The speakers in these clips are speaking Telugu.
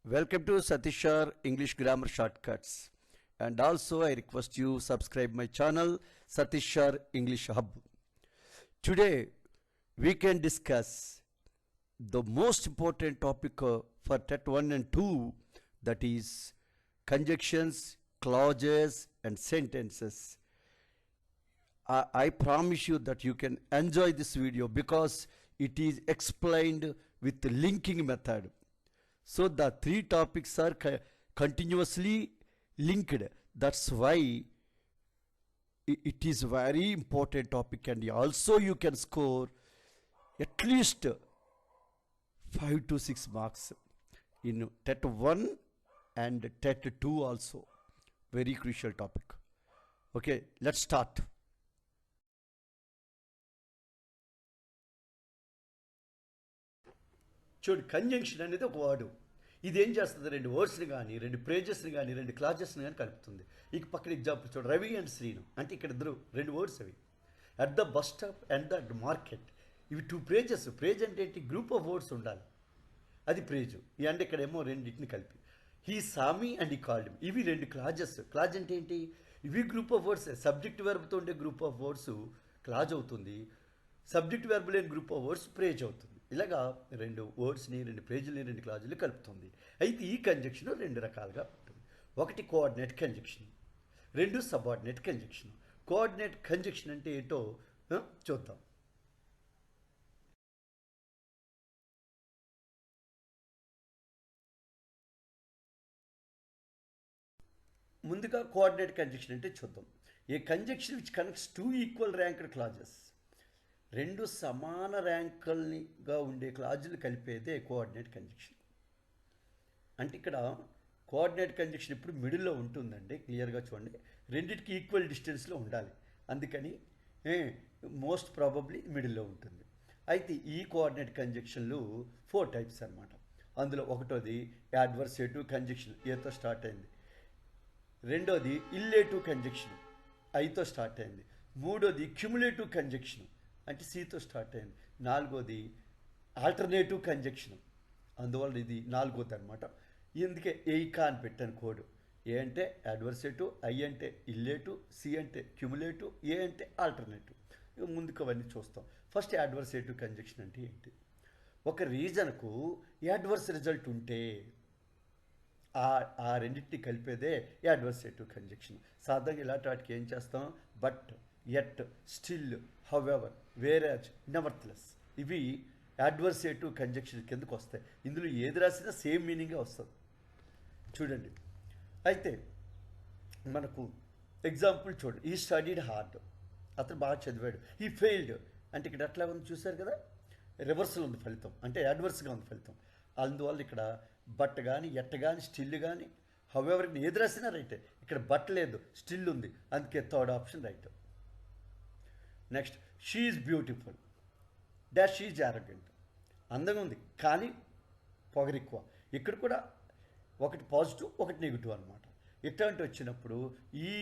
Welcome to Satishar English Grammar Shortcuts. And also I request you subscribe my channel Satishar English Hub. Today we can discuss the most important topic for TET 1 and 2, that is conjunctions, clauses and sentences. I promise you that you can enjoy this video because it is explained with the linking method. So the three topics are continuously linked. That's why it is very important topic, and also you can score at least 5 to 6 marks in TET 1 and TET 2 also. Very crucial topic. Okay, let's start. చూడు, కంజంక్షన్ అనేది ఒక వర్డ్. ఇది ఏం చేస్తుంది? రెండు వర్డ్స్ని కానీ, రెండు ప్రేజెస్ని కానీ, రెండు క్లాజెస్ని కానీ కలుపుతుంది. ఇక పక్కన ఎగ్జాంపుల్ చూడు, రవి అండ్ శ్రీను అంటే ఇక్కడ ఇద్దరు రెండు వర్డ్స్ అవి. At the bus stop and the market, ఇవి టూ ప్రేజెస్. ప్రేజ్ అంటే ఏంటి? గ్రూప్ ఆఫ్ వర్డ్స్ ఉండాలి, అది ప్రేజు. ఈ అంటే ఇక్కడేమో రెండింటిని కలిపి. హీ సామి అండ్ ఈ కాల్డ్, ఇవి రెండు క్లాజెస్. క్లాజ్ అంటే ఏంటి? ఇవి గ్రూప్ ఆఫ్ వర్డ్స్. సబ్జెక్ట్ వెర్బ్తో ఉండే గ్రూప్ ఆఫ్ వర్డ్స్ క్లాజ్ అవుతుంది, సబ్జెక్ట్ వెర్బ్ లేని గ్రూప్ ఆఫ్ వర్డ్స్ ప్రేజ్ అవుతుంది. ఇలాగా రెండు వర్డ్స్ని, రెండు ప్రేజుల్ని, రెండు క్లాజులు కలుపుతుంది. అయితే ఈ కంజంక్షన్ రెండు రకాలుగా ఉంటుంది. ఒకటి కోఆర్డినేట్ కంజంక్షన్, రెండు సబార్డినేట్ కంజంక్షన్. కోఆర్డినేట్ కంజంక్షన్ అంటే ఏంటో చూద్దాం. ముందుగా కోఆర్డినేట్ కంజంక్షన్ అంటే చూద్దాం. A conjunction which connects two equal ranked clauses, రెండు సమాన ర్యాంకులుగా ఉండే క్లాజులు కలిపేదే కోఆర్డినేట్ కంజంక్షన్. అంటే ఇక్కడ కోఆర్డినేట్ కంజంక్షన్ ఇప్పుడు మిడిల్లో ఉంటుందండి. క్లియర్గా చూడండి, రెండింటికి ఈక్వల్ డిస్టెన్స్లో ఉండాలి, అందుకని మోస్ట్ ప్రాబబ్లీ మిడిల్లో ఉంటుంది. అయితే ఈ కోఆర్డినేట్ కంజంక్షన్లు 4 టైప్స్ అన్నమాట. అందులో ఒకటోది యాడ్వర్సేటివ్ కంజంక్షన్, ఏతో స్టార్ట్ అయింది. రెండోది ఇల్లేటివ్ కంజంక్షన్, ఐతో స్టార్ట్ అయింది. మూడోది క్యుములేటివ్ కంజంక్షన్ అంటే సితో స్టార్ట్ అయింది. నాలుగోది ఆల్టర్నేటివ్ కంజంక్షన్, అందువల్ల ఇది నాలుగోది అనమాట. ఇందుకే ఎయికా అని పెట్టాను కోడ్. ఏ అంటే అడ్వర్సేటివ్, ఐ అంటే ఇల్లేటివ్, సి అంటే క్యుములేటివ్, ఏ అంటే ఆల్టర్నేటివ్. ముందుకు అవన్నీ చూస్తాం. ఫస్ట్ అడ్వర్సేటివ్ కంజంక్షన్ అంటే ఏంటి? ఒక రీజన్కు అడ్వర్స్ రిజల్ట్ ఉంటే ఆ రెండింటిని కలిపేదే అడ్వర్సేటివ్ కంజంక్షన్. సాధారణంగా ఇలాంటి వాటికి ఏం చేస్తాం? But, yet, still, however, whereas, nevertheless, ఇవి అడ్వర్సేటివ్ కంజంక్షన్ కిందకు వస్తాయి. ఇందులో ఏది రాసినా సేమ్ మీనింగే వస్తుంది. చూడండి, అయితే మనకు ఎగ్జాంపుల్ చూడండి. ఈ స్టడీడ్ హార్డ్, అతను బాగా చదివాడు. ఈ ఫెయిల్డ్ అంటే ఇక్కడ ఎట్లా ఉంది చూశారు కదా, రివర్సల్ ఉంది ఫలితం, అంటే అడ్వర్స్గా ఉంది ఫలితం. అందువల్ల ఇక్కడ బట్ కానీ, ఎట్ కానీ, స్టిల్ కానీ, హౌఎవర్ ఏది రాసినా రైటే. ఇక్కడ బట్ లేదు, స్టిల్ ఉంది, అందుకే third option right. Next, she is beautiful dash she is arrogant, అందంగా ఉంది కానీ పొగరెక్కువ. ఇక్కడ కూడా ఒకటి పాజిటివ్, ఒకటి నెగిటివ్ అనమాట. ఇట్లాంటి వచ్చినప్పుడు ఈ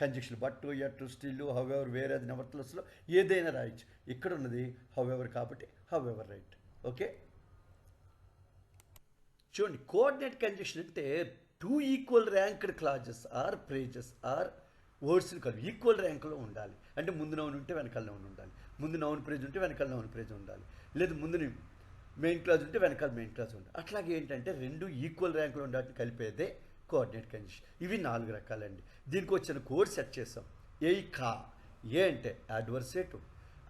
conjunction but, yet, still, however, వేరేది, నెవర్త్లెస్లో ఏదైనా రాయొచ్చు. ఇక్కడ ఉన్నది హౌఎవర్ కాబట్టి హౌఎవర్ రైట్. ఓకే, చూడండి, కోఆర్డినేట్ కంజంక్షన్ అంటే two equal ranked clauses or phrases or వర్డ్స్ని కలిపి ఈక్వల్ ర్యాంకులో ఉండాలి. అంటే ముందు నౌన్ ఉంటే వెనకాల నౌన్ ఉండాలి, ముందు నౌన్ ప్రేజ్ ఉంటే వెనకాల నౌన్ ప్రేజ్ ఉండాలి, లేదు ముందు మెయిన్ క్లాజ్ ఉంటే వెనకాల మెయిన్ క్లాజ్ ఉండాలి. అట్లాగే ఏంటంటే రెండు ఈక్వల్ ర్యాంకులో ఉండాలని కలిపేదే కోఆర్డినేట్ కంజంక్షన్. ఇవి 4 రకాలండి. దీనికి వచ్చిన కోడ్ సెట్ చేసాం. ఎయికా, ఏ అంటే అడ్వర్సేటివ్,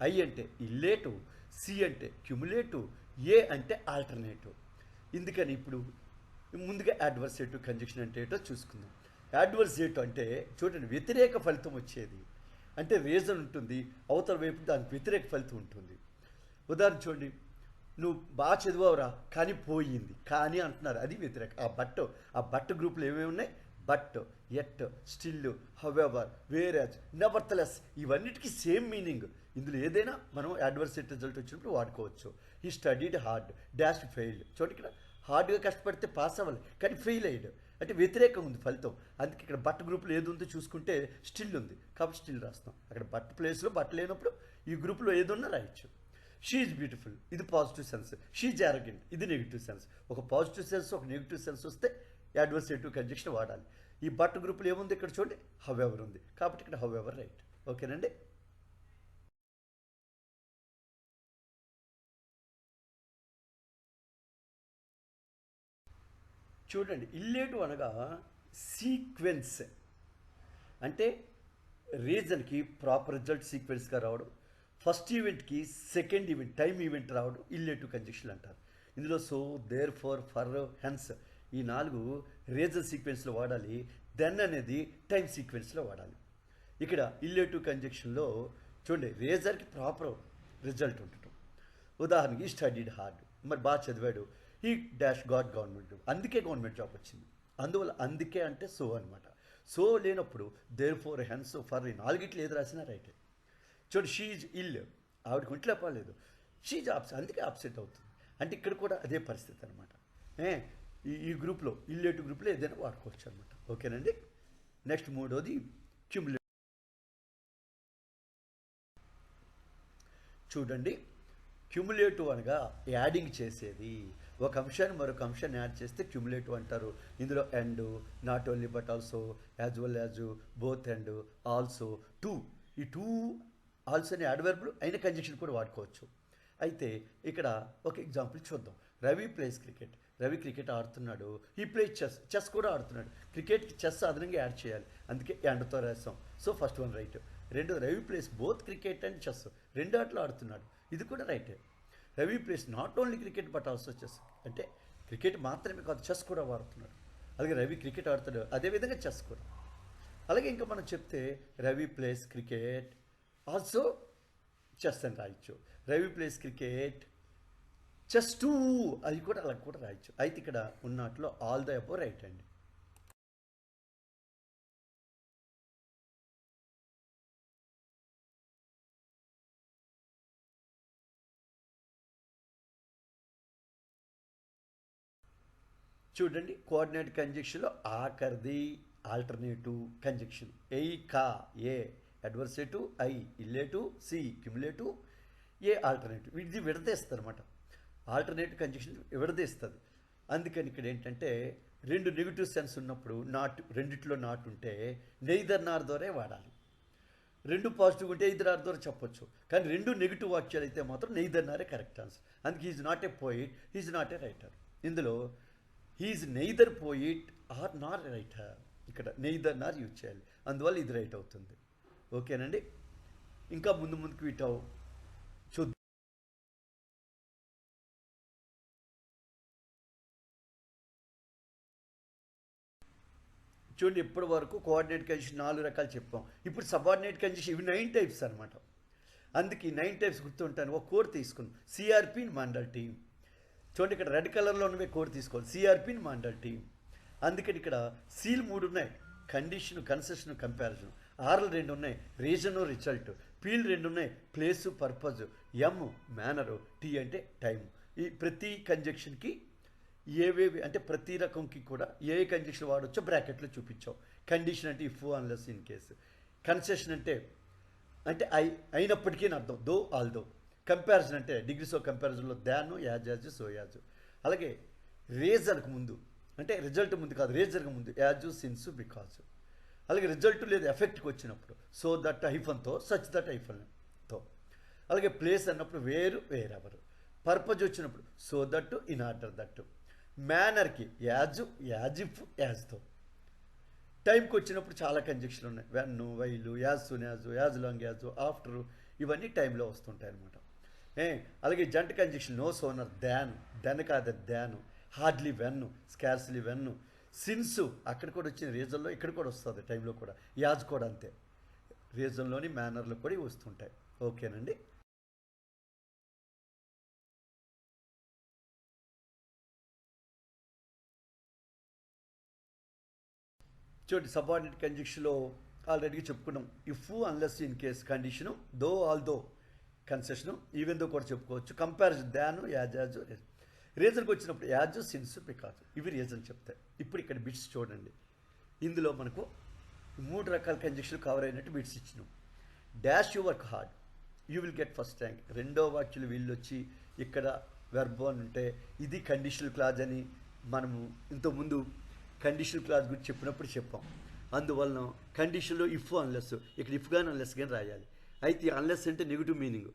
ఐ అంటే ఇల్లేటివ్, సి అంటే క్యుములేటివ్, ఏ అంటే ఆల్టర్నేటివ్. ఎందుకని ఇప్పుడు ముందుగా అడ్వర్సేటివ్ కంజంక్షన్ అంటే ఏంటో చూసుకుందాం. అడ్వర్సేటివ్ అంటే చూడండి, వ్యతిరేక ఫలితం వచ్చేది. అంటే రీజన్ ఉంటుంది, అవతల వైపు దానికి వ్యతిరేక ఫలితం ఉంటుంది. ఉదాహరణ చూడండి, నువ్వు బాగా చదివావురా కానీ పోయింది, కానీ అంటున్నారు, అది వ్యతిరేక. ఆ బట్ గ్రూప్లో ఏమేమి ఉన్నాయి? But, yet, still, however, whereas, nevertheless, ఇవన్నిటికీ సేమ్ మీనింగ్. ఇందులో ఏదైనా మనం అడ్వర్సేటివ్ రిజల్ట్ వచ్చినప్పుడు వాడుకోవచ్చు. ఈ స్టడీడ్ హార్డ్ డాష్ ఫెయిల్డ్, చూడండి ఇక్కడ హార్డ్గా కష్టపడితే పాస్ అవ్వాలి కానీ ఫెయిల్ అయ్యాడు, అంటే వ్యతిరేకం ఉంది ఫలితం. అందుకే ఇక్కడ బట్ గ్రూప్లో ఏది ఉందో చూసుకుంటే స్టిల్ ఉంది కాబట్టి స్టిల్ రాస్తాం. అక్కడ బట్ ప్లేస్లో బట్ లేనప్పుడు ఈ గ్రూప్లో ఏది ఉన్నా రాయొచ్చు. షీ ఈజ్ బ్యూటిఫుల్ ఇది positive sense, she is arrogant ఇది నెగిటివ్ సెన్స్. ఒక పాజిటివ్ సెన్స్ ఒక నెగిటివ్ సెన్స్ వస్తే అడ్వర్సేటివ్ కంజంక్షన్ వాడాలి. ఈ బట్ గ్రూపులు ఏముంది ఇక్కడ చూడండి, హౌ ఎవర్ ఉంది కాబట్టి ఇక్కడ హౌ ఎవర్ రైట్. ఓకేనండి. చూడండి ఇల్లేటు అనగా సీక్వెన్స్, అంటే రీజన్కి ప్రాపర్ రిజల్ట్ సీక్వెన్స్గా రావడం, ఫస్ట్ ఈవెంట్కి సెకండ్ ఈవెంట్ టైం ఈవెంట్ రావడం ఇల్లేటివ్ కంజంక్షన్ అంటారు. ఇందులో so, therefore, for, hence ఈ 4 రీజన్ సీక్వెన్స్లో వాడాలి. దెన్ అనేది టైం సీక్వెన్స్లో వాడాలి. ఇక్కడ ఇల్లేటివ్ కంజంక్షన్లో చూడండి రీజన్కి ప్రాపర్ రిజల్ట్ ఉండటం. ఉదాహరణకి ఈ స్టడీడ్ హార్డ్, మరి బాగా చదివాడు, ఈ డాష్ గాట్ గవర్నమెంట్, అందుకే గవర్నమెంట్ జాబ్ వచ్చింది. అందువల్ల అందుకే అంటే సో అనమాట. సో లేనప్పుడు దేర్ ఫోర్, హెన్స్, ఫర్ ఈ 4 ఏది రాసినా రైటే. చూడు షీజ్ ఇల్, ఆవిడకి ఒంట్లో పర్లేదు, షీజ్ ఆప్సెట్ అందుకే ఆప్సెట్ అవుతుంది. అంటే ఇక్కడ కూడా అదే పరిస్థితి అనమాట. ఈ గ్రూప్లో ఇల్లేటివ్ గ్రూప్లో ఏదైనా వాడుకోవచ్చు అనమాట. ఓకేనండి. నెక్స్ట్ మూడోది క్యుములేటివ్. చూడండి క్యుములేటివ్ అనగా యాడింగ్ చేసేది. ఒక అంశాన్ని మరొక అంశాన్ని యాడ్ చేస్తే క్యుములేటివ్ అంటారు. ఇందులో and, not only but also, as well as, both and, also, two, ఈ టూ ఆల్సో అనే యాడ్వర్బులు అయిన కంజంక్షన్ కూడా వాడుకోవచ్చు. అయితే ఇక్కడ ఒక ఎగ్జాంపుల్ చూద్దాం. Ravi plays cricket, Ravi cricket ఆడుతున్నాడు. ఈ ప్లేస్ చెస్, చెస్ కూడా ఆడుతున్నాడు. క్రికెట్కి చెస్ అదనంగా యాడ్ చేయాలి, అందుకే అండ్తో రాసాం. So first one right. రెండు Ravi plays both cricket and chess, 2 ఆటలు ఆడుతున్నాడు, ఇది కూడా రైటే. Ravi plays not only cricket but also chess, అంటే క్రికెట్ మాత్రమే కాదు చెస్ కూడా వాడుతున్నాడు. అలాగే రవి క్రికెట్ ఆడుతాడు, అదేవిధంగా చెస్ కూడా. అలాగే ఇంకా మనం చెప్తే Ravi plays cricket also chess అని రాయొచ్చు. Ravi plays cricket chess too, అది కూడా అలా కూడా రాయొచ్చు. అయితే ఇక్కడ ఉన్నట్లో ఆల్ ద అబౌవ్ రైట్ అండి. చూడండి కోఆర్డినేట్ కంజంక్షన్లో ఆఖరిది ఆల్టర్నేటివ్ కంజంక్షన్. ఎయి కా A adversative, I illative, C cumulative, a alternative. ఇది విడదీస్తుంది అనమాట. ఆల్టర్నేటివ్ కంజంక్షన్ విడదీస్తుంది. అందుకని ఇక్కడ ఏంటంటే 2 నెగిటివ్ సెన్స్ ఉన్నప్పుడు నాట్, రెండిట్లో నాట్ ఉంటే నెయిదర్ నార్ ద్వారా వాడాలి. 2 పాజిటివ్ ఉంటే ఎయిదర్ ఆర్ ద్వారా చెప్పొచ్చు. కానీ 2 నెగిటివ్ వాక్యాలు అయితే మాత్రం నెయిదర్ నారే కరెక్ట్ ఆన్సర్. అందుకే he's not a poet, he's not a writer. ఇందులో he's neither poet or nor writer, ఇక్కడ నెయిదర్ నార్ యూజ్ చేయాలి. అందువల్ల ఇది రైట్ అవుతుంది. ఓకేనండి. ఇంకా ముందుకు వీటావు చూద్దాం. చూడండి ఇప్పటి వరకు కోఆర్డినేట్ కంజంక్షన్ 4 రకాలు చెప్పాం. ఇప్పుడు సబార్డినేట్ కంజంక్షన్ ఇవి 9 టైప్స్ అనమాట. అందుకే 9 టైప్స్ గుర్తుంటాను. ఒక కోడ్ తీసుకున్నాం, సిఆర్పి మండల్ టీమ్. చూడండి ఇక్కడ రెడ్ కలర్లో ఉన్నవే కోడ్ తీసుకోవాలి, సిఆర్పి మండల్ టీమ్. అందుకని ఇక్కడ సీల్ 3 ఉన్నాయి, కండిషన్, కన్సెషన్, కంపారిజన్. ఆర్లు 2 ఉన్నాయి, రీజను, రిజల్ట్. పీల్ 2 ఉన్నాయి, ప్లేసు, పర్పస్. ఎమ్ మేనరు, టీ అంటే టైం. ఈ ప్రతి కంజంక్షన్కి ఏవేవి అంటే ప్రతి రకంకి కూడా ఏ కంజంక్షన్ వాడొచ్చో బ్రాకెట్లో చూపించాం. కండిషన్ అంటే if unless in case. Concession అంటే అయినప్పటికీ అర్థం, దో ఆల్ దో. కంపారిజన్ అంటే డిగ్రీస్ ఆఫ్ కంపారిజన్లో దాను, యాజ్, సో యాజ్. అలాగే రీజన్కి ముందు అంటే రిజల్ట్ ముందు కాదు, రీజన్కి ముందు యాజ్, సిన్స్, బికాజ్. అలాగే రిజల్ట్ లేదు ఎఫెక్ట్కి వచ్చినప్పుడు సో దట్ హైఫన్తో, సచ్ దట్ హైఫన్తో. అలాగే ప్లేస్ అన్నప్పుడు వేరు, వేరెవరు. పర్పజ్ వచ్చినప్పుడు so that, in order that. మేనర్కి యాజ్, యాజ్ ఇఫ్, యాజ్తో. టైంకి వచ్చినప్పుడు చాలా కంజంక్షన్లు ఉన్నాయి, when, వైలు, as soon as, as long as, after, ఇవన్నీ టైంలో వస్తుంటాయి అనమాట. అలాగే జంట conjunction no sooner than, then కాదు than, hardly when, scarcely when. Since అక్కడ కూడా వచ్చిన రీజన్లో ఇక్కడ కూడా వస్తుంది, టైంలో కూడా. యాజ్ కూడా అంతే, రీజన్లోని మేనర్లో కూడా వస్తుంటాయి. ఓకేనండి. చూడండి సబార్డినేట్ కంజంక్షన్లో ఆల్రెడీ చెప్పుకున్నాం, if unless in case condition, though all though concession, even though కూడా చెప్పుకోవచ్చు. కంపారిజన్ దాను, యాజ్. రీజన్కి వచ్చినప్పుడు యాజ్, సిన్స్, బికాజ్, ఇవి రీజన్ చెప్తాయి. ఇప్పుడు ఇక్కడ బిట్స్ చూడండి. ఇందులో మనకు 3 రకాల కంజంక్షన్లు కవర్ అయినట్టు బిట్స్ ఇచ్చినాం. Dash you work hard, you will get first rank. రెండో వాక్యులు వీళ్ళు వచ్చి ఇక్కడ వెర్బ్ అని ఉంటే ఇది కండిషనల్ క్లాజ్ అని మనము ఇంతకుముందు కండిషనల్ క్లాజ్ గురించి చెప్పినప్పుడు చెప్పాం. అందువలన కండిషన్లో ఇఫ్ అన్లెస్, ఇక్కడ ఇఫ్ కానీ అన్లెస్ కానీ రాయాలి. అయితే అన్లెస్ అంటే నెగిటివ్ మీనింగ్.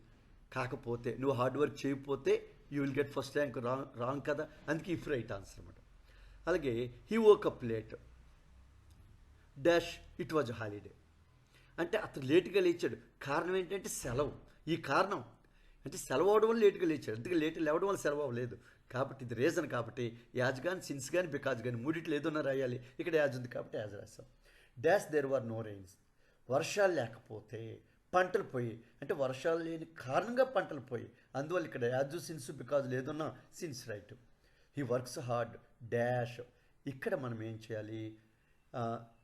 కాకపోతే నువ్వు హార్డ్ వర్క్ చేయకపోతే you will get first rank, wrong కదా, అందుకే ఇఫ్ రైట్ ఆన్సర్ అనమాట. అలాగే he woke up late dash it was holiday అంటే అతను లేటుగా లేచాడు. కారణం ఏంటంటే సెలవు. ఈ కారణం అంటే సెలవు అవడం వల్ల లేటుగా లేచాడు. అందుకే లేట్ లేవడం వల్ల సెలవు అవ్వలేదు కాబట్టి ఇది రీజన్. కాబట్టి యాజ్ కానీ సిన్స్ కానీ బికాజ్ కానీ మూడిట్లో ఏదన్నా రాయాలి. ఇక్కడ యాజ్ ఉంది కాబట్టి యాజ్ రాస్తాం. Dash there were no rains వర్షాలు లేకపోతే పంటలు పోయి అంటే వర్షాలు లేని కారణంగా పంటలు పోయి, అందువల్ల ఇక్కడ యాజ్ సిన్స్ బికాజ్ లేదన్నా since right. He works hard dash. ఇక్కడ మనం ఏం చేయాలి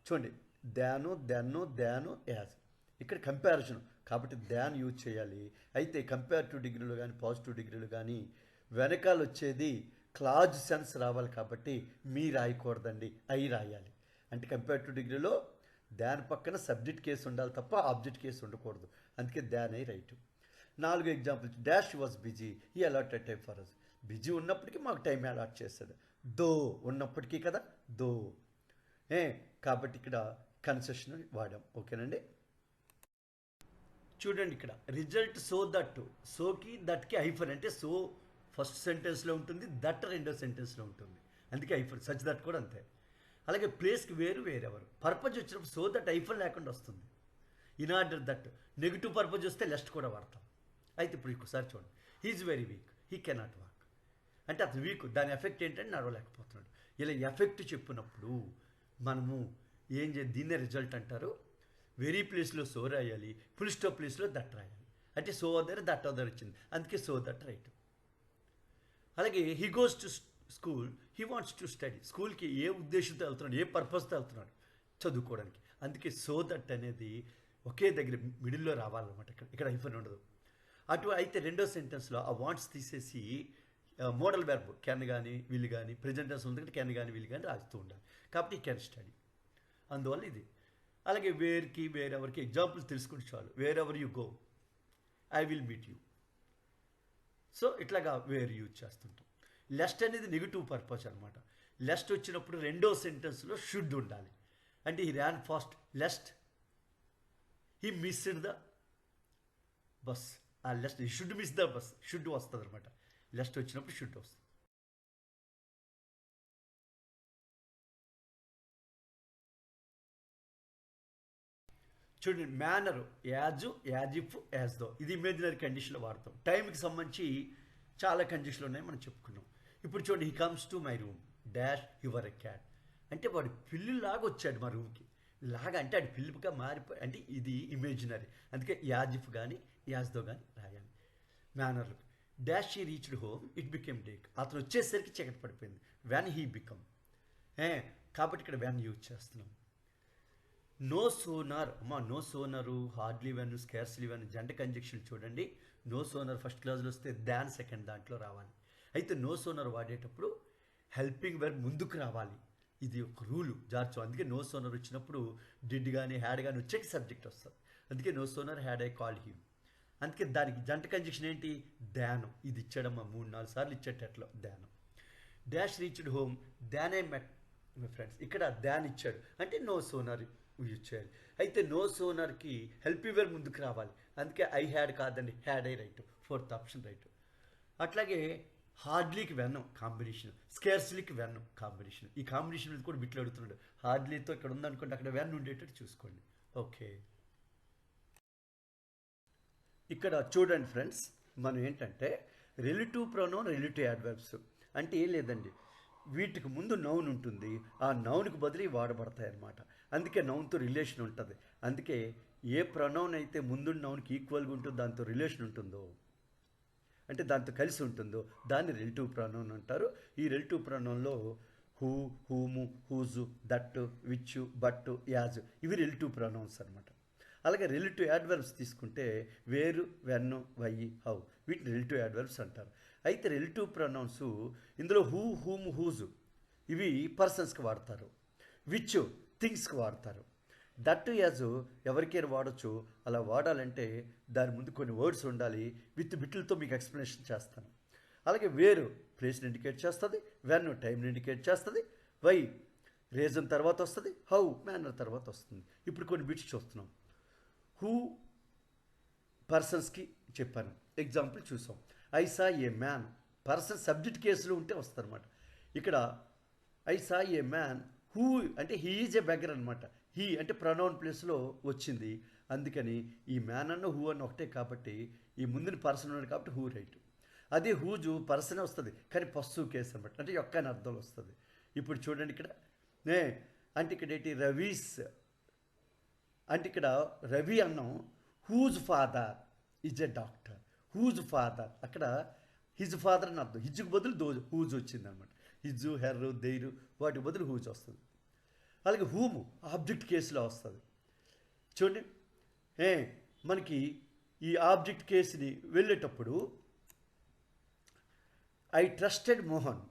చూడండి, దాను యాజ్. ఇక్కడ కంపారిజన్ కాబట్టి దాన్ యూజ్ చేయాలి. అయితే కంపారిటివ్ డిగ్రీలో కానీ పాజిటివ్ డిగ్రీలో కానీ వెనకాల వచ్చేది క్లాజ్ సెన్స్ రావాలి కాబట్టి మీ రాయకూడదండి, అయి రాయాలి. అంటే కంపారిటివ్ డిగ్రీలో దాని పక్కన సబ్జెక్ట్ కేసు ఉండాలి తప్ప ఆబ్జెక్ట్ కేసు ఉండకూడదు. అందుకే దాన్ అయి right. 4 examples. Dash was busy he allotted time for us. Busy ఉన్నప్పటికీ మాకు టైం అలాట్ చేస్తాడు. దో ఉన్నప్పటికీ కదా దో కాబట్టి ఇక్కడ కన్సెషన్ వాడాం. ఓకేనండి. చూడండి ఇక్కడ రిజల్ట్ సో దట్, సోకి దట్కి హైఫన్ అంటే సో ఫస్ట్ సెంటెన్స్లో ఉంటుంది, దట్ రెండో సెంటెన్స్లో ఉంటుంది, అందుకే హైఫన్. సచ్ దట్ కూడా అంతే. అలాగే ప్లేస్కి వేరెవరు. పర్పజ్ వచ్చినప్పుడు సో దట్ హైఫన్ లేకుండా వస్తుంది. In order that negative purpose వస్తే లెస్ట్ కూడా వాడతాం. అయితే ఇప్పుడు ఒకసారి చూడండి. He's very weak he cannot walk అంటే అతను వీక్, దాని ఎఫెక్ట్ ఏంటంటే నడవలేకపోతున్నాడు. ఇలా ఎఫెక్ట్ చెప్పినప్పుడు మనము ఏం చేయాలి, దీన్నే రిజల్ట్ అంటారు. వెరీ ప్లేస్లో సో రాయాలి, ఫుల్ స్టాప్ ప్లేస్లో దట్ రాయాలి. అంటే సో అదర్ దట్ అదర్ వచ్చింది, అందుకే సో దట్ రైట్. అలాగే he goes to school he wants to study. స్కూల్కి ఏ ఉద్దేశంతో వెళ్తున్నాడు, ఏ పర్పస్తో వెళ్తున్నాడు, చదువుకోవడానికి. అందుకే సో దట్ అనేది ఒకే దగ్గర మిడిల్లో రావాలన్నమాట. ఇక్కడ హైఫన్ ఉండదు. అయితే రెండో సెంటెన్స్లో ఆ వాంట్స్ తీసేసి మోడల్ వెర్బ్ కెన్ కానీ విల్ కానీ ప్రెజెంట్ టెన్స్ ఉంది, కెన్ కానీ విల్ కానీ రాస్తూ ఉండాలి. కాబట్టి కెన్ స్టడీ, అందువల్ల ఇది. అలాగే వేర్కి వేరెవరికి ఎగ్జాంపుల్స్ తెలుసుకుంటే చాలు. Wear ever you go I will meet you. So ఇట్లాగా వేర్ యూజ్ చేస్తుంటాం. లెస్ట్ అనేది నెగిటివ్ పర్పస్ అనమాట. లెస్ట్ వచ్చినప్పుడు రెండో సెంటెన్స్లో షుడ్ ఉండాలి. అంటే he ran fast lest he missed the bus. ఆ lest he should miss the bus, should వస్తుంది అనమాట. లెస్ట్ వచ్చినప్పుడు షుడ్ వస్తుంది. చూడండి manner as if as though, ఇది ఇమేజినరీ కండిషన్లో వాడతాం. టైంకి సంబంధించి చాలా కండిషన్లు ఉన్నాయి, మనం చెప్పుకున్నాం. ఇప్పుడు చూడండి, he comes to my room dash your a cat అంటే వాడు పిల్లిలాగా వచ్చాడు మా రూమ్కి. లాగా అంటే అది పిల్లిగా మారిపోయి అంటే ఇది ఇమేజినరీ, అందుకే యాజ్ ఇఫ్ కానీ యాజ్ దో కానీ రాయాలి. మేనర్లు dash he reached home it became dark. అతను వచ్చేసరికి చీకటి పడిపోయింది. వెన్ హీ బికమ్ కాబట్టి ఇక్కడ వెన్ యూజ్ చేస్తున్నాం. No sooner no sooner, hardly when, scarcely when జంట కంజక్షన్ చూడండి. నో సోనర్ ఫస్ట్ క్లాజ్లో వస్తే దాన్ సెకండ్ దాంట్లో రావాలి. అయితే నో సోనర్ వాడేటప్పుడు హెల్పింగ్ వెర్బ్ ముందుకు రావాలి. ఇది ఒక రూలు జార్చు. అందుకే నో సోనర్ వచ్చినప్పుడు డిడ్ కానీ హ్యాడ్ కానీ వచ్చాక సబ్జెక్ట్ వస్తుంది. అందుకే no sooner had I called him. అందుకే దానికి జంట కంజక్షన్ ఏంటి, ధ్యానం. ఇది ఇచ్చాడమ్మా 3-4 సార్లు ఇచ్చేటట్లో ధ్యానం. Dash reached home than I met my friends. ఇక్కడ దాన్ ఇచ్చాడు అంటే నో సోనర్ యూజ్ చేయాలి. అయితే నో సోనర్కి హెల్పింగ్ వెర్బ్ ముందుకు రావాలి. అందుకే ఐ హ్యాడ్ కాదండి, had I right, 4th option right. అట్లాగే హార్డ్లీకి వెన్నం కాంబినేషన్, స్కేర్స్లీకి వెన్నం కాంబినేషన్. ఈ కాంబినేషన్ మీద కూడా బిట్లు అడుగుతున్నాడు. హార్డ్లీతో ఇక్కడ ఉందనుకోండి, అక్కడ వెన్ ఉండేటట్టు చూసుకోండి. ఓకే, ఇక్కడ చూడండి ఫ్రెండ్స్, మనం ఏంటంటే రిలేటివ్ ప్రొనౌన్ రిలేటివ్ యాడ్వర్బ్స్ అంటే ఏం లేదండి, వీటికి ముందు నౌన్ ఉంటుంది, ఆ నౌన్కి బదిలీ వాడబడతాయి అన్నమాట. అందుకే నౌన్తో రిలేషన్ ఉంటుంది. అందుకే ఏ ప్రొనౌన్ అయితే ముందు నౌన్కి ఈక్వల్గా ఉంటుందో, దాంతో రిలేషన్ ఉంటుందో అంటే దాంతో కలిసి ఉంటుందో దాన్ని రిలేటివ్ ప్రొనౌన్ అంటారు. ఈ రిలేటివ్ ప్రొనౌన్లో who, whom, whose, that, which, but, as ఇవి రిలేటివ్ ప్రొనౌన్స్ అనమాట. అలాగే రిలేటివ్ యాడ్వర్బ్స్ తీసుకుంటే వేరు, వెన్ను, వై, హౌ వీటిని రిలేటివ్ యాడ్వర్బ్స్ అంటారు. అయితే రిలేటివ్ ప్రొనౌన్స్ ఇందులో హూ, హూమ్, హూజు ఇవి పర్సన్స్కి వాడతారు. విచ్ థింగ్స్కి వాడతారు. దట్ యాజ్ ఎవరికైనా వాడచ్చు. అలా వాడాలంటే దాని ముందు కొన్ని వర్డ్స్ ఉండాలి. విత్ బిట్లతో మీకు ఎక్స్ప్లెనేషన్ చేస్తాను. అలాగే వేరు ప్లేస్ని ఇండికేట్ చేస్తుంది, వెన్ టైంని ఇండికేట్ చేస్తుంది, వై రీజన్ తర్వాత వస్తుంది, హౌ మేనర్ తర్వాత వస్తుంది. ఇప్పుడు కొన్ని బిట్స్ చూస్తున్నాం. హూ పర్సన్స్కి చెప్పాను, ఎగ్జాంపుల్ చూసాం. I saw A man, person subject కేసులో ఉంటే వస్తుంది అనమాట. ఇక్కడ I saw A man who అంటే హీ ఈజ్ ఏ బెగర్ అనమాట. హీ అంటే ప్రొనౌన్ ప్లేస్లో వచ్చింది, అందుకని ఈ మ్యాన్ అన్న హూ అన్న ఒకటే కాబట్టి ఈ ముందుని పర్సన్ ఉన్నాడు కాబట్టి హూ రైట్. అదే హూజు పర్సనే వస్తుంది కానీ పస్సు కేసు అనమాట, అంటే యొక్క అని అర్థంలో వస్తుంది. ఇప్పుడు చూడండి ఇక్కడ అంటే ఇక్కడ ఏంటి రవీస్ అంటే ఇక్కడ రవి అన్నం whose father is a doctor. Whose father అక్కడ హిజ్ ఫాదర్ అని అర్థం, హిజ్కి బదులు హూజ్ వచ్చింది అనమాట. హిజ్జు హెర్రు దెయిరు వాటి బదులు హూజ్ వస్తుంది. అలాగే హూము ఆబ్జెక్ట్ కేసులో వస్తుంది. చూడండి మనకి ఈ ఆబ్జెక్ట్ కేసుని వెళ్ళేటప్పుడు I trusted Mohan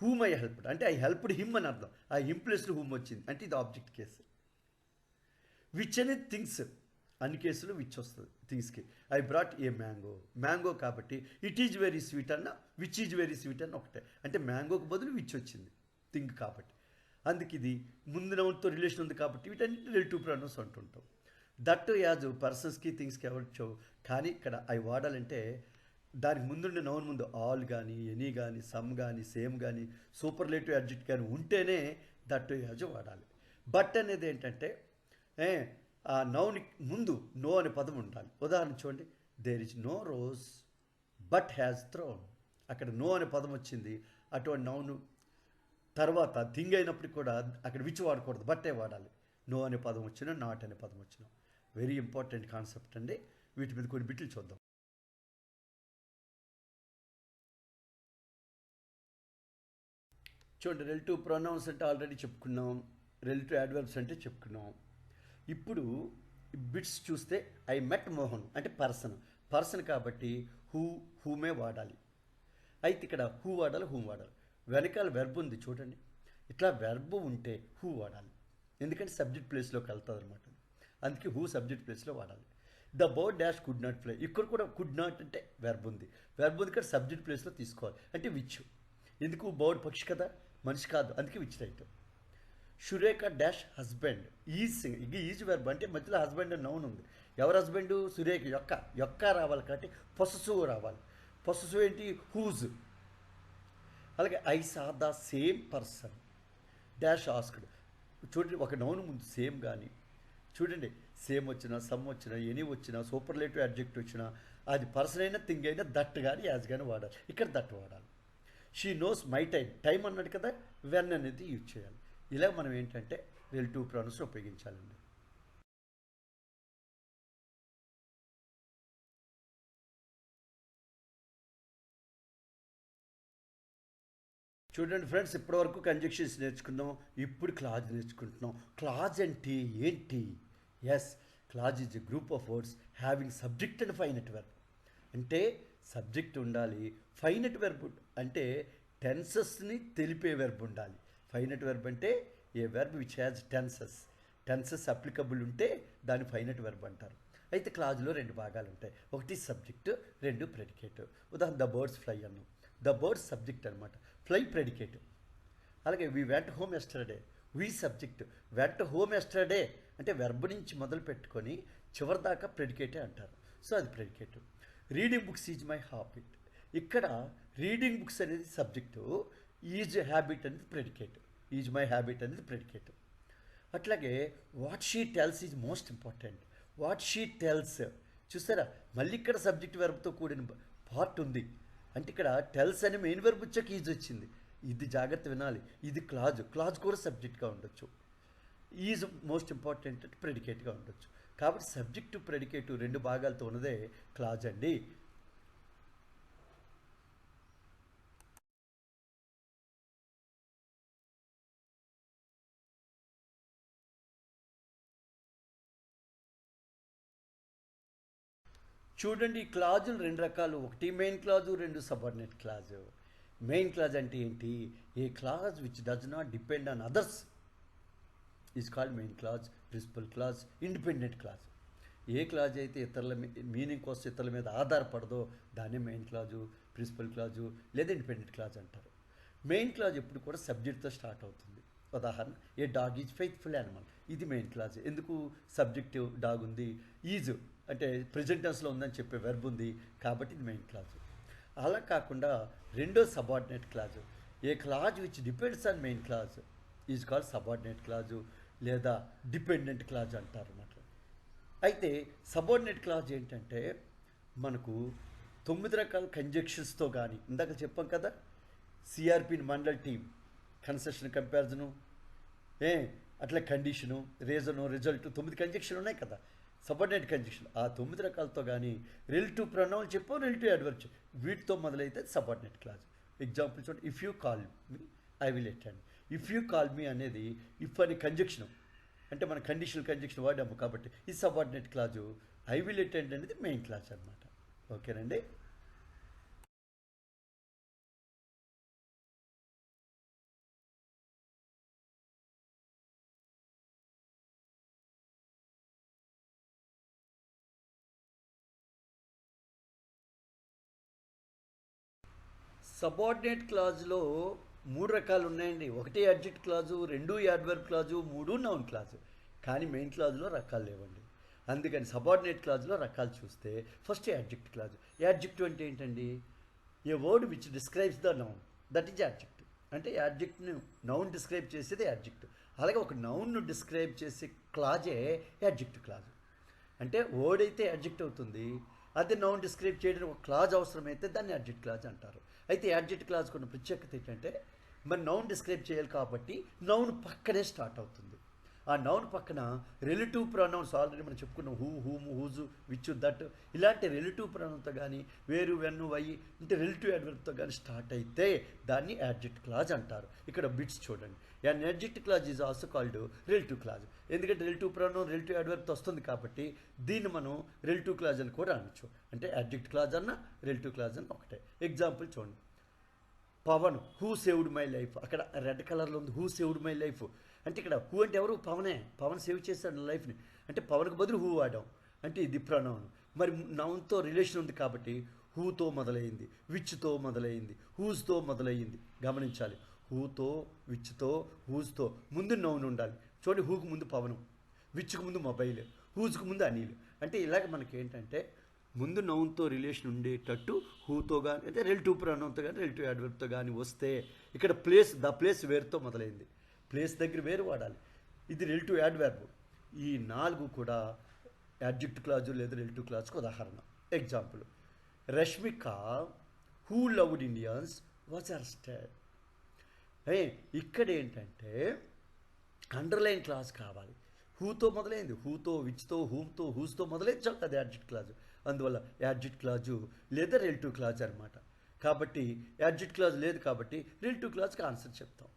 whom I helped అంటే ఐ హెల్ప్డ్ హిమ్ అని అర్థం. ఆ హిమ్ ప్లేస్లో హూమ్ వచ్చింది అంటే ఇది ఆబ్జెక్ట్ కేసు. విచ్ అనేది థింగ్స్, అన్ని కేసులు విచ్ వస్తుంది థింగ్స్కి. I brought a mango, mango కాబట్టి ఇట్ ఈజ్ వెరీ స్వీట్ అన్న విచ్ ఈజ్ వెరీ స్వీట్ అన్న ఒకటే, అంటే మ్యాంగోకి బదులు విచ్ వచ్చింది థింగ్ కాబట్టి. అందుకు ఇది ముందు నౌన్తో రిలేషన్ ఉంది కాబట్టి వీటన్నిటి రిలేటివ్ ప్రొనౌన్స్ అంటుంటాం. దట్ యాజ్ పర్సన్స్కి థింగ్స్కి ఎవరిచో. కానీ ఇక్కడ అవి వాడాలంటే దానికి ముందుండే నౌన్ ముందు ఆల్ కానీ ఎనీ కానీ సమ్ కానీ సేమ్ కానీ సూపర్లేటివ్ అడ్జెక్ట్ కానీ ఉంటేనే దట్ యాజ్ వాడాలి. బట్ అనేది ఏంటంటే ఆ నౌన్ ముందు నో అనే పదం ఉండాలి. ఉదాహరణ చూడండి, there is no rose but has thorn. అక్కడ నో అనే పదం వచ్చింది, అటువంటి నౌను తర్వాత థింగ్ అయినప్పటికీ కూడా అక్కడ విచ్ వాడకూడదు, బట్టే వాడాలి. నో అనే పదం వచ్చినా నాట్ అనే పదం వచ్చినా. వెరీ ఇంపార్టెంట్ కాన్సెప్ట్ అండి. వీటి మీద కొన్ని బిట్లు చూద్దాం. చూడండి, రిలేటివ్ ప్రొనౌన్స్ అంటే ఆల్రెడీ చెప్పుకున్నాం, రిలేటివ్ అడ్వర్బ్స్ అంటే చెప్పుకున్నాం. ఇప్పుడు బిట్స్ చూస్తే ఐ మెట్ మోహన్ అంటే పర్సన్ కాబట్టి హూమే వాడాలి. అయితే ఇక్కడ హూ వాడాలి, హూమ్ వాడాలి. వెనకాల వెర్బ్ ఉంది చూడండి, ఇట్లా వెర్బ్ ఉంటే హూ వాడాలి, ఎందుకంటే సబ్జెక్ట్ ప్లేస్లోకి వెళ్తుంది అనమాట. అందుకే హూ సబ్జెక్ట్ ప్లేస్లో వాడాలి. The bird dash could not fly, ఇక్కడ కూడా కుడ్ నాట్ అంటే వెర్బ్ ఉంది ఇక్కడ సబ్జెక్ట్ ప్లేస్లో తీసుకోవాలి, అంటే విచ్. ఎందుకు, బర్డ్ పక్షి కదా, మనిషి కాదు, అందుకే which right. Surekha dash husband is verb అంటే మధ్యలో హస్బెండ్ అని నౌన్ ఉంది. ఎవరు హస్బెండ్, సురేఖ యొక్క రావాలి కాబట్టి పొసెసివ్ రావాలి. పొసెసివ్ ఏంటి, హూజ్. అలాగే I saw the same person dash asked. చూడండి, ఒక నౌన్ ముందు సేమ్ కానీ చూడండి, సేమ్ వచ్చినా సమ్ వచ్చినా ఎనీ వచ్చినా సూపర్లేటివ్ అడ్జెక్ట్ వచ్చినా అది పర్సన్ అయినా థింగ్ అయినా దట్ కానీ యాజ్ కానీ వాడాలి. ఇక్కడ దట్ వాడాలి. షీ నోస్ మై టైం అన్నాడు కదా, వెన్ అనేది యూజ్ చేయాలి. ఇలా మనం ఏంటంటే రిలేటివ్ ప్రొనౌన్స్ ఉపయోగించాలండి. చూడండి ఫ్రెండ్స్, ఇప్పటివరకు కంజంక్షన్స్ నేర్చుకున్నాం, ఇప్పుడు క్లాజ్ నేర్చుకుంటున్నాం. క్లాజ్ అంటే ఏంటి? Yes, clause is a group of words having subject and finite verb. అంటే సబ్జెక్ట్ ఉండాలి, ఫైనట్ వెర్బ్ అంటే టెన్సెస్ని తెలిపే వెర్బ్ ఉండాలి. ఫైనట్ వెర్బ్ అంటే a verb which has tenses applicable ఉంటే దాన్ని ఫైనట్ వెర్బ్ అంటారు. అయితే క్లాజ్లో రెండు భాగాలు ఉంటాయి, ఒకటి సబ్జెక్ట్, రెండు ప్రెడికేట్. ఉదాహరణ ద బర్డ్స్ ఫ్లై అన్నాం, ద బర్డ్స్ సబ్జెక్ట్ అనమాట, ఫ్లై ప్రెడికేట్. అలాగే we went home yesterday, we subject, went home yesterday అంటే వెర్బ్ నుంచి మొదలు పెట్టుకొని చివరి దాకా ప్రెడికేటే అంటారు, సో అది predicate. Reading books is my habit, ఇక్కడ రీడింగ్ బుక్స్ అనేది సబ్జెక్టు, ఈజ్ హ్యాబిట్ అనేది ప్రెడికేట్, ఈజ్ మై హ్యాబిట్ అనేది ప్రెడికేట్. అట్లాగే what she tells is most important. What she tells చూసారా, మళ్ళీ ఇక్కడ సబ్జెక్ట్ వెర్బ్తో కూడిన పార్ట్ ఉంది. అంటే ఇక్కడ టెల్స్ అని మెయిన్ వెర్బ్ వచ్చాక ఈజ్ వచ్చింది, ఇది జాగ్రత్త వినాలి. ఇది క్లాజ్ కూడా సబ్జెక్ట్గా ఉండొచ్చు, ఈజ్ మోస్ట్ ఇంపార్టెంట్ ప్రెడికేట్గా ఉండొచ్చు. కాబట్టి సబ్జెక్టు ప్రెడికేటు రెండు భాగాలతో ఉన్నదే క్లాజ్ అండి. చూడండి, ఈ క్లాజులు రెండు రకాలు, ఒకటి మెయిన్ క్లాజు, రెండు సబార్డినేట్ క్లాజు. మెయిన్ క్లాజ్ అంటే ఏంటి, a clause which does not depend on others is called main clause, principal clause, independent clause. A clause అయితే ఇతరుల మీనింగ్ కోసం ఇతరుల మీద ఆధారపడదో దాన్ని మెయిన్ క్లాజు, ప్రిన్సిపల్ క్లాజు లేదా ఇండిపెండెంట్ క్లాజ్ అంటారు. మెయిన్ క్లాజ్ ఎప్పుడు కూడా సబ్జెక్ట్తో స్టార్ట్ అవుతుంది. ఉదాహరణ, a dog is faithful animal, ఇది మెయిన్ క్లాజ్. ఎందుకు? సబ్జెక్టివ్ డాగ్ ఉంది, ఈజ్ అంటే ప్రెజెంట్ టెన్స్లో ఉందని చెప్పే వెర్బ్ ఉంది కాబట్టి ఇది మెయిన్ క్లాజ్. అలా కాకుండా రెండో subordinate clause, A clause which depends on main clause is called subordinate clause లేదా డిపెండెంట్ క్లాజ్ అంటారు అన్నమాట. అయితే సబార్డినేట్ క్లాజ్ ఏంటంటే మనకు 9 రకాల కంజక్షన్స్తో కానీ, ఇందాక చెప్పాం కదా, సిఆర్పిన్ మండల్ టీమ్, కన్సెషన్, కంపారిజను, అట్లా కండిషను, రీజను, రిజల్ట్, 9 కంజక్షన్ ఉన్నాయి కదా సబార్డినేట్ కంజక్షన్. ఆ 9 రకాలతో కానీ రిలేటివ్ ప్రొనౌన్ చెప్పు, రిలేటివ్ అడ్వర్బ్ చెప్పు, వీటితో మొదలైతే సబార్డినేట్ క్లాజ్. ఎగ్జాంపుల్ చూడండి, if you call me I will attend. If you call me అనేది ఇఫ్ అని కంజక్షన్, అంటే మన కండిషనల్ కంజక్షన్ వాడాము కాబట్టి ఈ subordinate clause. I will attend అనేది మెయిన్ క్లాజ్ అనమాట. ఓకేనండి. సబార్డినేట్ క్లాజ్లో 3 రకాలు ఉన్నాయండి. ఒకటి adjective clause, 2 adverb clause, 3 noun clause. కానీ మెయిన్ క్లాజ్లో రకాలు లేవండి. అందుకని సబార్డినేట్ క్లాజ్లో రకాలు చూస్తే ఫస్ట్ యాడ్జెక్ట్ క్లాజు. యాడ్జెక్టివ్ అంటే ఏంటండి? A word which describes the noun, that is adjective. అంటే యాడ్జెక్ట్ను నౌన్ డిస్క్రైబ్ చేసేది యాడ్జెక్టివ్. అలాగే ఒక నౌన్ను డిస్క్రైబ్ చేసే క్లాజే యాడ్జెక్టివ్ క్లాజు. అంటే వర్డ్ అయితే యాడ్జెక్ట్ అవుతుంది, అదే నౌన్ డిస్క్రైబ్ చేయడానికి ఒక క్లాజ్ అవసరమైతే దాన్ని యాడ్జెక్ట్ క్లాజ్ అంటారు. అయితే యాడ్జెక్ట్ క్లాజ్ కొన్ని ప్రత్యేకత ఏంటంటే మరి నౌన్ డిస్క్రైబ్ చేయాలి కాబట్టి నౌన్ పక్కనే స్టార్ట్ అవుతుంది. ఆ నౌన్ పక్కన రిలేటివ్ ప్రొనౌన్స్ ఆల్రెడీ మనం చెప్పుకున్నాం, హూ, హూమ్, హూజు, విచ్, దట్, ఇలాంటి రిలేటివ్ ప్రొనౌన్తో కానీ వేరు, వెన్ను, వై అంటే రిలేటివ్ అడ్వర్బ్తో కానీ స్టార్ట్ అయితే దాన్ని యాడ్జెక్ట్ క్లాజ్ అంటారు. ఇక్కడ బిట్స్ చూడండి. And adjective clause is also called relative clause. ఎందుకంటే రిలేటివ్ ప్రొనౌన్ రిలేటివ్ అడ్వర్బ్తో వస్తుంది కాబట్టి దీన్ని మనం రిలేటివ్ క్లాజ్ అని కూడా అనొచ్చు. అంటే యాడ్జెక్ట్ క్లాజ్ అన్న రిలేటివ్ క్లాజ్ అన్న ఒకటే. ఎగ్జాంపుల్ చూడండి, Pavan, who saved my life. అక్కడ రెడ్ కలర్లో ఉంది హూ సేవ్డ్ మై లైఫ్. అంటే ఇక్కడ హూ అంటే ఎవరు? పవనే. పవన్ సేవ్ చేశాడు లైఫ్ని. అంటే పవన్కి బదులు హూ వాడాం, అంటే ఇది ప్రొనౌన్. మరి నౌన్తో రిలేషన్ ఉంది కాబట్టి హూతో మొదలైంది, విచ్తో మొదలైంది, హూజ్తో మొదలయ్యింది. గమనించాలి, హూతో, విచ్తో, హూజ్తో ముందు నౌన్ ఉండాలి. చూడండి, హూకు ముందు పవనం, విచ్చుకు ముందు మొబైల్, హూజ్కు ముందు అనిల్. అంటే ఇలాగ మనకి ఏంటంటే ముందు నౌన్తో రిలేషన్ ఉండేటట్టు హూతో కానీ అంటే రిలేటివ్ ప్రొనౌన్తో కానీ రిలేటివ్ అడ్వర్బ్తో కానీ వస్తే ఇక్కడ ప్లేస్, ద ప్లేస్ వేరుతో మొదలైంది, ప్లేస్ దగ్గర వేరు వాడాలి. ఇది రిలేటివ్ అడ్వర్బ్. ఈ 4 కూడా యాడ్జెక్ట్ క్లాజు లేదా రిలేటివ్ క్లాజ్కి ఉదాహరణ. Example, Rashmika who loved Indians was arrested. ఇక్కడ ఏంటంటే అండర్లైన్ క్లాజ్ కావాలి. హూతో మొదలైంది, హూతో, విచ్తో, హూమ్తో, హూస్తో మొదలైంది చాలు, అది యాడ్జెక్ట్ క్లాజు. అందువల్ల యాడ్జెక్ట్ క్లాజు లేదా రిలేటివ్ క్లాజ్ అనమాట. కాబట్టి యాడ్జెక్ట్ క్లాజ్ లేదు కాబట్టి రిలేటివ్ క్లాజ్కి ఆన్సర్ చెప్తాం.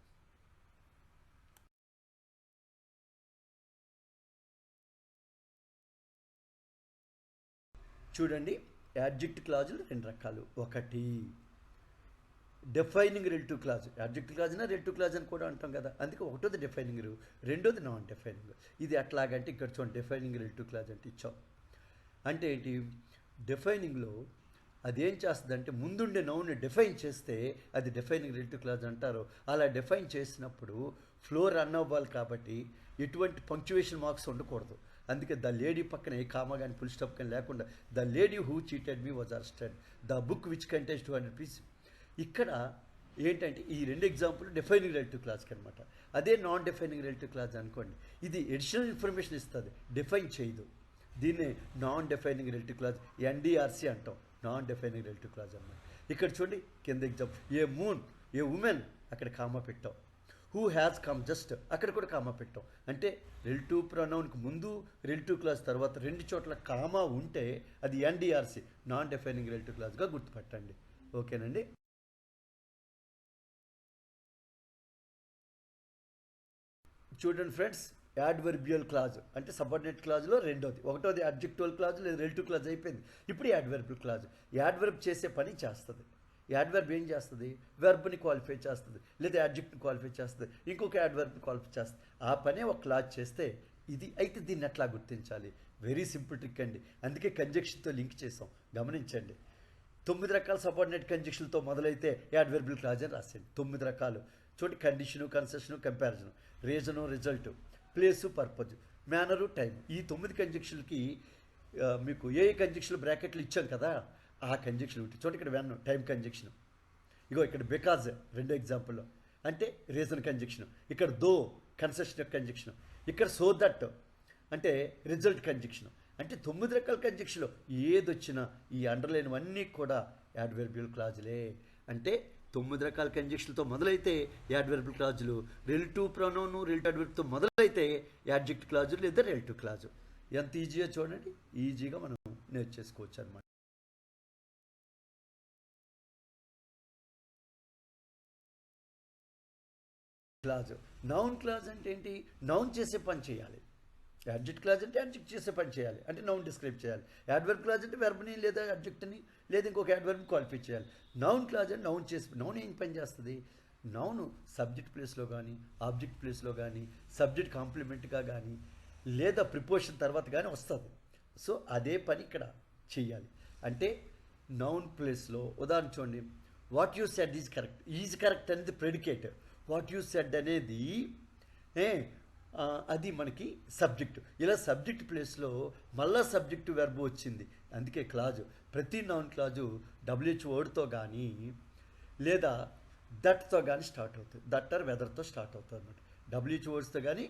చూడండి, యాడ్జెక్ట్ క్లాజులు 2 రకాలు. ఒకటి డిఫైనింగ్ రిలేటివ్ క్లాజ్. యాడ్జెక్ట్ క్లాజ్ అయినా రిలేటివ్ క్లాజ్ అని కూడా అంటాం కదా, అందుకే ఒకటోది డిఫైనింగ్, రెండోది నాన్ డిఫైనింగ్. ఇది ఎట్లాగంటే ఇక్కడ చూడండి, డిఫైనింగ్ రిలేటివ్ క్లాజ్ అంటే ఇచ్చాం. అంటే ఏంటి? డిఫైనింగ్లో అదేం చేస్తుందంటే ముందుండే నౌన్ని డిఫైన్ చేస్తే అది డిఫైనింగ్ రిలేటివ్ క్లాజ్ అంటారు. అలా డిఫైన్ చేసినప్పుడు ఫ్లో రన్ అవ్వాలి కాబట్టి ఎటువంటి పంక్చువేషన్ మార్క్స్ ఉండకూడదు. అందుకే ద లేడీ పక్కన ఏ కామా కానీ ఫుల్ స్టాప్ కానీ లేకుండా the lady who cheated me was arrested, the book which contains 200 piece. ఇక్కడ ఏంటంటే ఈ 2 ఎగ్జాంపుల్ డిఫైనింగ్ రిలేటివ్ క్లాజ్కి అనమాట. అదే నాన్ డిఫైనింగ్ రిలేటివ్ క్లాజ్ అనుకోండి, ఇది ఎడిషనల్ ఇన్ఫర్మేషన్ ఇస్తుంది, డిఫైన్ చేయదు. దీన్నే నాన్ డిఫైనింగ్ రిలేటివ్ క్లాజ్, ఎన్డిఆర్సి అంటాం, నాన్ డిఫైనింగ్ రిలేటివ్ క్లాజ్ అన్నమాట. ఇక్కడ చూడండి కింద ఎగ్జాంపుల్, ఏ మూన్, ఏ ఉమెన్, అక్కడ కామా పెట్టాం. హూ హ్యాస్ కమ్ జస్ట్, అక్కడ కూడా కామా పెట్టాం. అంటే రిలేటివ్ ప్రొనౌన్కి ముందు రిలేటివ్ క్లాజ్ తర్వాత 2 చోట్ల కామా ఉంటే అది ఎన్డిఆర్సి, నాన్ డిఫైనింగ్ రిలేటివ్ క్లాజ్గా గుర్తుపట్టండి. ఓకేనండి. చూడండి ఫ్రెండ్స్, యాడ్వర్బియల్ క్లాజ్ అంటే సబార్డినేట్ క్లాజ్లో రెండోది. ఒకటోది అడ్జెక్టివల్ క్లాజ్ లేదా రిలేటివ్ క్లాజ్ అయిపోయింది. ఇప్పుడు యాడ్వర్బియల్ క్లాజ్ యాడ్వర్బ్ చేసే పని చేస్తుంది. యాడ్వర్బ్ ఏం చేస్తుంది, వెర్బ్ని క్వాలిఫై చేస్తుంది, లేదా యాడ్జెక్ట్ని క్వాలిఫై చేస్తుంది, ఇంకొక యాడ్వర్బ్ని క్వాలిఫై చేస్తుంది. ఆ పనే ఒక క్లాజ్ చేస్తే ఇది అయితే దీన్ని ఎట్లా గుర్తించాలి? వెరీ సింపుల్ ట్రిక్ అండి. అందుకే కంజంక్షన్తో లింక్ చేసాం, గమనించండి. 9 రకాల సబార్డినేట్ కంజంక్షన్తో మొదలైతే యాడ్వర్బల్ క్లాజ్ అని రాసేయండి. 9 రకాలు చూడండి: condition, concession, comparison, reason, result, place, purpose, manner, time. ఈ 9 కంజంక్షన్లకి మీకు ఏ కంజంక్షన్ బ్రాకెట్లు ఇచ్చాం కదా, ఆ కంజంక్షన్ ఒకటి చూడండి. ఇక్కడ వెన్ టైం కంజంక్షన్, ఇగో ఇక్కడ బికాజ్ రెండో ఎగ్జాంపుల్లో అంటే రీజన్ కంజంక్షన్, ఇక్కడ దో కన్సెషన్ కంజంక్షన్, ఇక్కడ సో దట్ అంటే రిజల్ట్ కంజంక్షన్. అంటే 9 రకాల కంజంక్షన్లో ఏదొచ్చినా ఈ అండర్లైన్వన్నీ కూడా యాడ్వర్బియల్ క్లాజులే. అంటే 9 రకాల కంజంక్షన్లతో మొదలైతే యాడ్వర్బియల్ క్లాజులు, రిలేటివ్ ప్రొనౌన్ రిలేటివ్ అడ్వర్బ్తో మొదలైతే యాడ్జెక్ట్ క్లాజు లేదా రిలేటివ్ క్లాజు. ఎంత ఈజీగా చూడండి, ఈజీగా మనం నేర్చేసుకోవచ్చు అనమాట. క్లాజు నౌన్ క్లాజ్ అంటే ఏంటి? నౌన్ చేసే పని చేయాలి. యాడ్జెక్ట్ క్లాజ్ అంటే యాడ్జెక్ట్ చేసే పని చేయాలి, అంటే నౌన్ డిస్క్రైబ్ చేయాలి. యాడ్వర్బ్ క్లాజ్ అంటే వెర్బ్ని లేదా అడ్జెక్ట్ని లేదా ఇంకొక యాడ్వర్బ్ని క్వాలిఫై చేయాలి. నౌన్ క్లాజ్ అంటే నౌన్ చేసి, నౌన్ ఏం పని చేస్తుంది? నౌన్ సబ్జెక్ట్ ప్లేస్లో కానీ, ఆబ్జెక్ట్ ప్లేస్లో కానీ, సబ్జెక్ట్ కాంప్లిమెంట్గా కానీ, లేదా ప్రిపోజిషన్ తర్వాత కానీ వస్తుంది. సో అదే పని ఇక్కడ చెయ్యాలి. అంటే నౌన్ ప్లేస్లో ఉదాహరణ చూడండి, what you said is correct. Is correct అనేది ప్రెడికేట్, వాట్ యూ సెడ్ అనేది అది మనకి సబ్జెక్టు. ఇలా సబ్జెక్ట్ ప్లేస్లో మళ్ళా సబ్జెక్టు వెర్బ్ వచ్చింది. అందుకే క్లాజు, ప్రతి నౌన్ క్లాజు WH వర్డ్తో కానీ లేదా దట్తో కానీ స్టార్ట్ అవుతుంది. దట్ ఆర్ వెదర్తో స్టార్ట్ అవుతుంది అనమాట. WH వర్డ్స్తో కానీ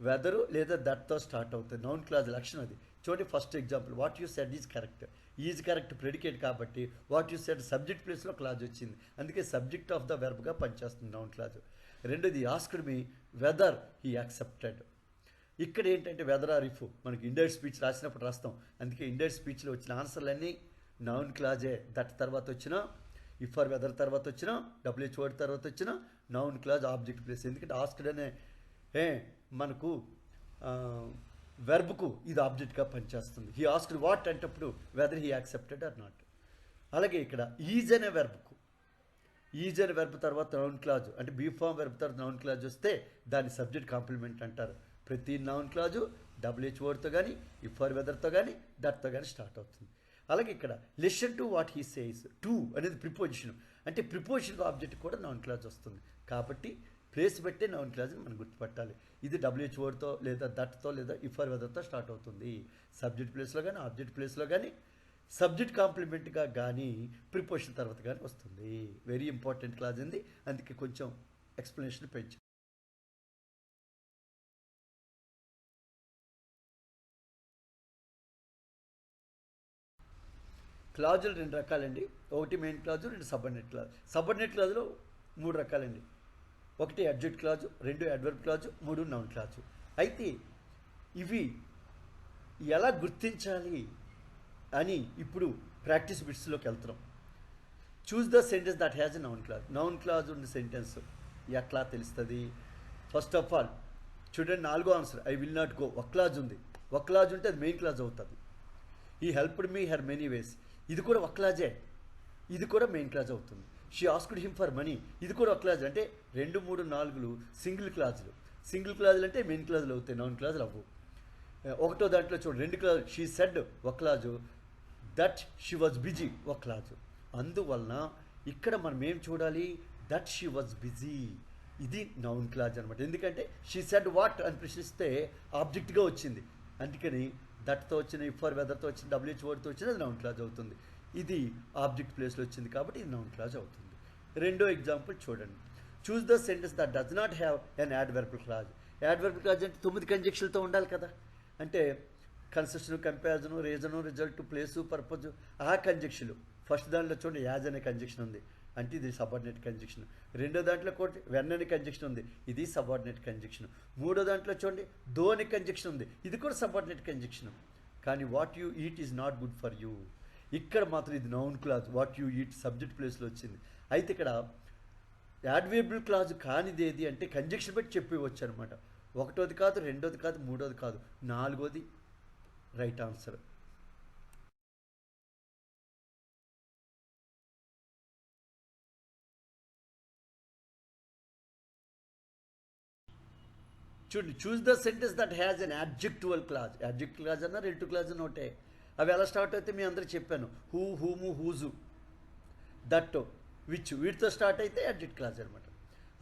వెదరు లేదా దట్తో స్టార్ట్ అవుతుంది. నౌన్ క్లాజ్ లక్షణం అది. చూడండి first example, what you said is correct. Is correct predicate కాబట్టి వాట్ యూ సెడ్ సబ్జెక్ట్ ప్లేస్లో క్లాజ్ వచ్చింది. అందుకే సబ్జెక్ట్ ఆఫ్ ద వెర్బ్గా పనిచేస్తుంది నౌన్ క్లాజ్. రెండోది, asked me weather he accepted. ఇక్కడ ఏంటంటే వెదర్ ఆర్ ఇఫ్ మనకి ఇండైరెక్ట్ స్పీచ్ రాసినప్పుడు రాస్తాం. అందుకే ఇండైరెక్ట్ స్పీచ్లో వచ్చిన ఆన్సర్లన్నీ నౌన్ క్లాజే. దట్ తర్వాత వచ్చిన, ఇఫ్ ఆర్ వెదర్ తర్వాత వచ్చిన, WH వర్డ్ తర్వాత వచ్చిన నౌన్ క్లాజ్ ఆబ్జెక్ట్ ప్లేస్. ఎందుకంటే ఆస్క్డ్ అనే మనకు వెర్బ్కు ఇది ఆబ్జెక్ట్గా పనిచేస్తుంది. హీ ఆస్క్డ్ వాట్ అంటప్పుడు whether he accepted or not. అలాగే ఇక్కడ ఈజ్ అనే వెర్బ్కు, ఈజ్ అనే వెర్బ్ తర్వాత నౌన్ క్లాజు అంటే బీ ఫామ్ వెర్బ్ తర్వాత నౌన్ క్లాజ్ వస్తే దాన్ని సబ్జెక్ట్ కాంప్లిమెంట్ అంటారు. ప్రతి నౌన్ క్లాజు WH వర్డ్తో కానీ, ఇఫ్ ఆర్ వెదర్తో కానీ, దట్తో కానీ స్టార్ట్ అవుతుంది. అలాగే ఇక్కడ listen to what he says. To అనేది ప్రిపోజిషన్, అంటే ప్రిపోజిషన్ ఆబ్జెక్ట్ కూడా నౌన్ క్లాజ్ వస్తుంది. కాబట్టి ప్లేస్ బట్టే నౌన్ క్లాజ్ని మనం గుర్తుపట్టాలి. ఇది WH వర్డ్తో లేదా దట్తో లేదా ఇఫ్ ఆర్ వెదర్తో స్టార్ట్ అవుతుంది. సబ్జెక్ట్ ప్లేస్లో కానీ, ఆబ్జెక్ట్ ప్లేస్లో కానీ, సబ్జెక్ట్ కాంప్లిమెంట్గా కానీ, ప్రిపోజిషన్ తర్వాత కానీ వస్తుంది. వెరీ ఇంపార్టెంట్ క్లాజ్ ఉంది, అందుకే కొంచెం ఎక్స్ప్లెనేషన్ పెంచు. క్లాజులు 2 రకాలండి. ఒకటి main clause, 2 subordinate clause. Subordinate క్లాజ్లో 3 రకాలండి. 1 adject clause, 2 adverb clause, 3 noun clause. అయితే ఇవి ఎలా గుర్తించాలి అని ఇప్పుడు ప్రాక్టీస్ బిట్స్లోకి వెళ్తున్నాం. Choose the sentence that has a noun clause. Noun clause ఉన్న సెంటెన్స్ ఎట్లా తెలుస్తుంది? ఫస్ట్ ఆఫ్ ఆల్ చూడండి, 4వ answer I will not go. ఒక క్లాజ్ ఉంది, ఒక క్లాజ్ ఉంటే అది మెయిన్ క్లాజ్ అవుతుంది. ఈ helped me her many ways, ఇది కూడా ఒక క్లాజే, ఇది కూడా మెయిన్ క్లాజ్ అవుతుంది. She asked him for money, ఇది కూడా ఒక క్లాజ్. అంటే 2, 3, 4 సింగిల్ క్లాజులు. సింగిల్ క్లాజులు అంటే మెయిన్ క్లాజులు అవుతాయి, నౌన్ క్లాజులు అవ్వు. ఒకటో దాంట్లో చూడండి 2 క్లాజు. షీ సెడ్ ఒక clause, that she was busy ఒక క్లాజు. అందువలన ఇక్కడ మనం ఏం చూడాలి? దట్ షీ వాజ్ బిజీ, ఇది నౌన్ క్లాజ్ అనమాట. ఎందుకంటే షీ సెడ్ వాట్ అని ప్రశ్నిస్తే ఆబ్జెక్ట్గా వచ్చింది, అందుకని దట్తో వచ్చిన, ఇఫ్ ఆర్ వెదర్తో వచ్చిన, WH వర్డ్తో వచ్చిన అది నౌన్ క్లాజ్ అవుతుంది. ఇది ఆబ్జెక్ట్ ప్లేస్లో వచ్చింది కాబట్టి ఇది నౌన్ క్లాజ్ అవుతుంది. రెండో ఎగ్జాంపుల్ చూడండి, choose the sentence that does not have an adverbial clause. Adverbial clause అంటే 9 కంజంక్షన్లతో ఉండాలి కదా. అంటే concession, comparison, reason, result, place, purpose, ఆ కంజంక్షన్లు. ఫస్ట్ దాంట్లో చూడండి యాజ్ అనే కంజంక్షన్ ఉంది, అంటే ఇది సబార్డినేట్ కంజంక్షన్. రెండో దాంట్లో కూడా వెన్ అనే కంజంక్షన్ ఉంది, ఇది సబార్డినేట్ కంజంక్షన్. మూడో దాంట్లో చూడండి దో అనే కంజంక్షన్ ఉంది, ఇది కూడా సబార్డినేట్ కంజంక్షన్. కానీ what you it is not good for you, ఇక్కడ మాత్రం ఇది noun clause. What you eat subject ప్లేస్లో వచ్చింది. అయితే ఇక్కడ యాడ్వర్బల్ క్లాజ్ కానిది ఏది అంటే కంజంక్షన్ బట్టి చెప్పివచ్చు అనమాట. ఒకటోది కాదు, రెండోది కాదు, మూడోది కాదు, 4వది రైట్ ఆన్సర్. చూడండి, choose the sentence that has an యాడ్జెక్టివల్ clause. Adjective clause అన్న రిలేటివ్ క్లాజ్ అన్న ఒకటే. అవి ఎలా స్టార్ట్ అయితే మీ అందరికి చెప్పాను. Who, whom, whose, that, which, వీటితో స్టార్ట్ అయితే యాడ్జెక్ట్ క్లాజ్ అనమాట.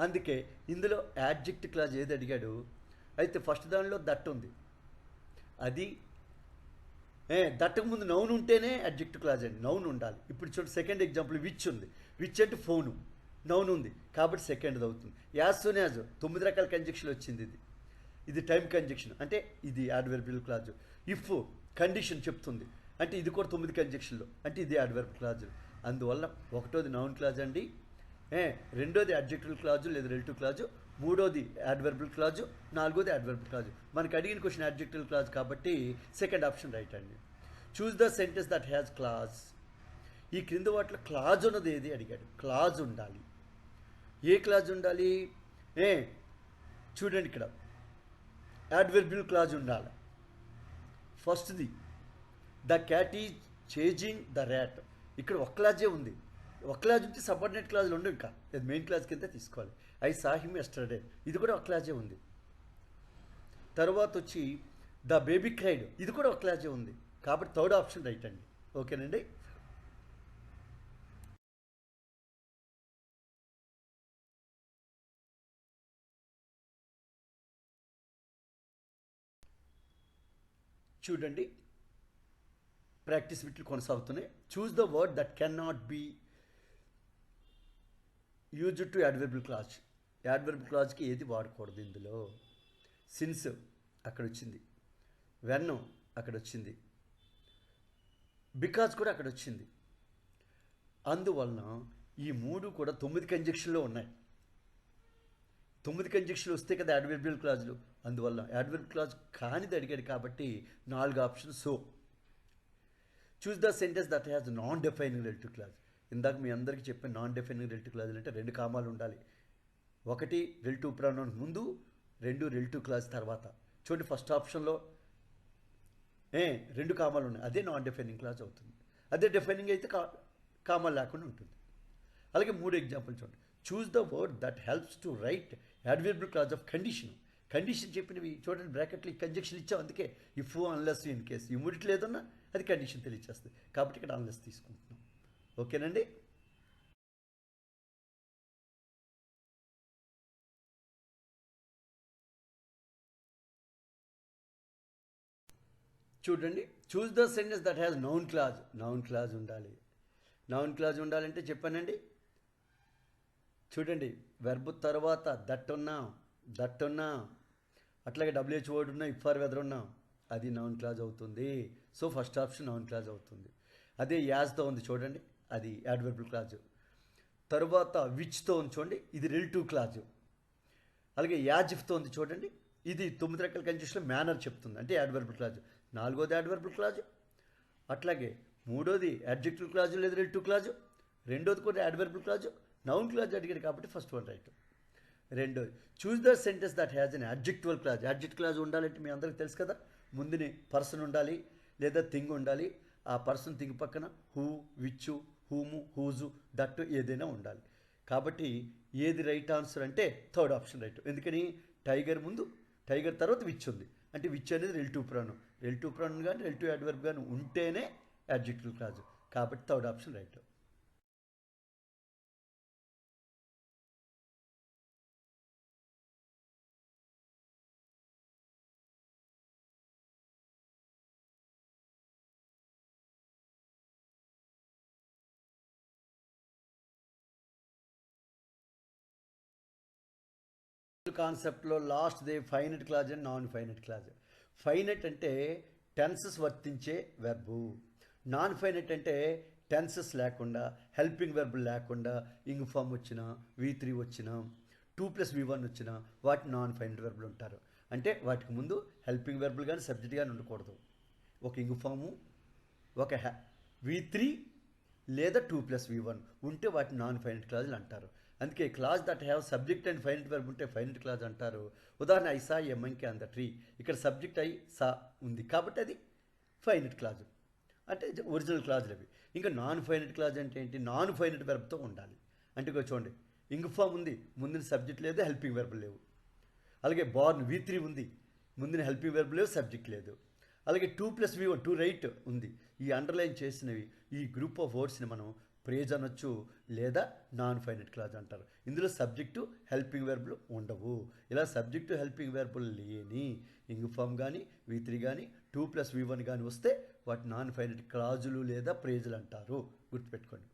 అందుకే ఇందులో యాడ్జెక్ట్ క్లాజ్ ఏది అడిగాడు, అయితే ఫస్ట్ దానిలో దట్ ఉంది. అది దట్టకు ముందు నౌన్ ఉంటేనే అడ్జెక్టివ్ క్లాజ్ అండి, నౌన్ ఉండాలి. ఇప్పుడు చూడండి సెకండ్ ఎగ్జాంపుల్ విచ్ ఉంది. విచ్ అంటే ఫోను, నౌన్ ఉంది కాబట్టి సెకండ్ది అవుతుంది. యాజ్ సూన్ యాజ్ 9 రకాల కంజక్షన్ వచ్చింది. ఇది టైం కంజక్షన్ అంటే ఇది యాడ్వర్బియల్ క్లాజ్. ఇఫ్ కండిషన్ చెప్తుంది అంటే ఇది కూడా 9 కంజక్షన్లో అంటే ఇది యాడ్వర్బ్ క్లాజ్. అందువల్ల ఒకటోది నౌన్ క్లాజ్ అండి, రెండోది అడ్జెక్టివ్ క్లాజు లేదా రిలేటివ్ క్లాజు, మూడోది యాడ్వర్బల్ క్లాజు, నాలుగోది యాడ్వర్బల్ క్లాజు. మనకి అడిగిన క్వశ్చన్ అడ్జెక్టివ్ క్లాజ్ కాబట్టి సెకండ్ ఆప్షన్ రైట్ అండి. చూస్ the sentence that has clause. ఈ క్రింద వాటిలో క్లాజ్ ఉన్నది ఏది అడిగాడు. క్లాజ్ ఉండాలి. ఏ క్లాజ్ ఉండాలి? చూడండి ఇక్కడ యాడ్వర్బల్ క్లాజ్ ఉండాలి. ఫస్ట్ది the cat is chasing the rat. ఇక్కడ ఒక క్లాజే ఉంది. ఒక క్లాజ్ ఉంటే సబార్డినేట్ క్లాజులు ఉండవు, ఇంకా ఇది మెయిన్ క్లాజ్ కింద తీసుకోవాలి. ఐ సా హిమ్ యెస్టర్డే, ఇది కూడా ఒక క్లాజే ఉంది. తర్వాత వచ్చి ద బేబీ క్రైడ్, ఇది కూడా ఒక క్లాజే ఉంది కాబట్టి థర్డ్ ఆప్షన్ రైట్ అండి. ఓకేనండి. చూడండి ప్రాక్టీస్ బిట్లు కొనసాగుతున్నాయి. Choose the word that can not be used to adverbial clause. Adverbial క్లాజ్కి ఏది వాడకూడదు ఇందులో? సిన్స్ అక్కడ వచ్చింది, వెన్ అక్కడ వచ్చింది, బికాజ్ కూడా అక్కడ వచ్చింది. అందువలన ఈ మూడు కూడా 9 కంజక్షన్లో ఉన్నాయి. 9 కంజక్షన్లు వస్తే కదా యాడ్వర్బియల్ క్లాజులు. అందువల్ల యాడ్వర్బ్ క్లాజ్ కానిది అడిగాడు కాబట్టి 4 option. So choose the sentence that has non defining relative clause. ఇందాక మీ అందరికీ చెప్పిన నాన్ డిఫైనింగ్ రిలేటివ్ క్లాజులు అంటే 2 కామాలు ఉండాలి. ఒకటి రిలేటివ్ ప్రొనౌన్ ముందు, 2 రిలేటివ్ క్లాజ్ తర్వాత. చూడండి ఫస్ట్ ఆప్షన్లో 2 కామాలు ఉన్నాయి, అదే నాన్ డిఫైనింగ్ క్లాజ్ అవుతుంది. అదే డిఫైనింగ్ అయితే కామాలు లేకుండా ఉంటుంది. అలాగే 3 ఎగ్జాంపుల్ చూడండి. Choose the word that helps to write adverbial clause of condition. Condition చెప్పినవి చూడండి బ్రాకెట్లు ఈ కంజక్షన్ ఇచ్చాం. అందుకే ఇఫ్, అన్లెస్, ఇన్ కేస్ ఈ మూడిట్లో ఏదన్నా అది కండిషన్ తెలియచేస్తుంది కాబట్టి ఇక్కడ అన్లెస్ తీసుకుంటున్నాం. ఓకేనండి. చూడండి choose the sentence that has noun clause. Noun clause ఉండాలి. నౌన్ క్లాజ్ ఉండాలంటే చెప్పానండి. చూడండి వెర్బ్ తర్వాత దట్ ఉన్నా అట్లాగే డబ్ల్యూహెచ్ వర్డ్ ఉన్నా, ఇఫ్ ఆర్ వెదర్ ఉన్నా అది నౌన్ క్లాజ్ అవుతుంది. So first option noun clause అవుతుంది. అదే యాజ్తో ఉంది చూడండి, అది యాడ్వర్బల్ క్లాజు. తర్వాత విచ్తో ఉంది చూడండి, ఇది రిలేటివ్ క్లాజు. అలాగే యాజిఫ్తో ఉంది చూడండి, ఇది 9 రకాల కంజక్షన్లో మేనర్ చెప్తుంది అంటే యాడ్వర్బల్ క్లాజు. 4వది adverbial clause. అట్లాగే 3వది అడ్జెక్టివ్ క్లాజు లేదా రిలేటివ్ క్లాజు. 2వది కూడా యాడ్వర్బల్ క్లాజు. నౌన్ క్లాజ్ అడిగాడు కాబట్టి ఫస్ట్ వన్ రైట్. 2వది choose the sentence that has an adjectival clause. Adjective clause ఉండాలంటే మీ అందరికీ తెలుసు కదా, ముందుని పర్సన్ ఉండాలి లేదా థింగ్ ఉండాలి. ఆ పర్సన్ థింగ్ పక్కన who, which, whom, whose, that ఏదైనా ఉండాలి. కాబట్టి ఏది రైట్ ఆన్సర్ అంటే థర్డ్ ఆప్షన్ రైట్. ఎందుకని టైగర్ ముందు, టైగర్ తర్వాత విచ్ ఉంది అంటే విచ్ అనేది రిలేటివ్ ప్రొనౌన్. రిలేటివ్ ప్రొనౌన్ కానీ రిలేటివ్ అడ్వర్బ్ కానీ ఉంటేనే అడ్జెక్టివ్ క్లాజ్ కాబట్టి థర్డ్ ఆప్షన్ రైట్. కాన్సెప్ట్లో లాస్ట్ది finite clause and non finite clause. Finite అంటే టెన్సెస్ వర్తించే వెర్బు. నాన్ ఫైనట్ అంటే టెన్సెస్ లేకుండా, హెల్పింగ్ వెర్బ్ లేకుండా, ఇంగ్ ఫామ్ వచ్చిన, V3 వచ్చిన, 2+V1 వచ్చిన వాటి నాన్ ఫైనట్ వెర్బులు ఉంటారు. అంటే వాటికి ముందు హెల్పింగ్ వెర్బులు కానీ సబ్జెక్ట్ కానీ ఉండకూడదు. ఒక ఇంగ్ ఫాము, ఒక V3 లేదా 2+V1 ఉంటే వాటిని నాన్ ఫైనట్ క్లాజులు అంటారు. అందుకే clause that have subject and finite verb ఉంటే ఫైనట్ క్లాజ్ అంటారు. ఉదాహరణ I saw a monkey on the tree. ఇక్కడ సబ్జెక్ట్ ఐ సా ఉంది కాబట్టి అది ఫైనట్ క్లాజు అంటే ఒరిజినల్ క్లాజులు అవి. ఇంకా నాన్ ఫైనట్ క్లాజ్ అంటే ఏంటి? నాన్ ఫైనట్ వెర్బ్తో ఉండాలి. అంటే చూడండి ఇంగ్ ఫామ్ ఉంది, ముందు సబ్జెక్ట్ లేదు, హెల్పింగ్ వెర్బ్ లేవు. అలాగే బార్న్ V3 ఉంది, ముందున హెల్పింగ్ వెర్బ్ లేదు, సబ్జెక్ట్ లేదు. అలాగే 2+V1 టు రైట్ ఉంది. ఈ అండర్లైన్ చేసినవి ఈ గ్రూప్ ఆఫ్ వర్డ్స్ని మనం ప్రేజ్ అనొచ్చు లేదా నాన్ ఫైనైట్ క్లాజ్ అంటారు. ఇందులో సబ్జెక్టు హెల్పింగ్ వెర్బ్లు ఉండవు. ఇలా సబ్జెక్టు హెల్పింగ్ వెర్బులు లేని ఇంగ్ ఫామ్ కానీ V3 కానీ 2+V1 కానీ వస్తే వాటి నాన్ ఫైనైట్ క్లాజులు లేదా ప్రేజులు అంటారు. గుర్తుపెట్టుకోండి.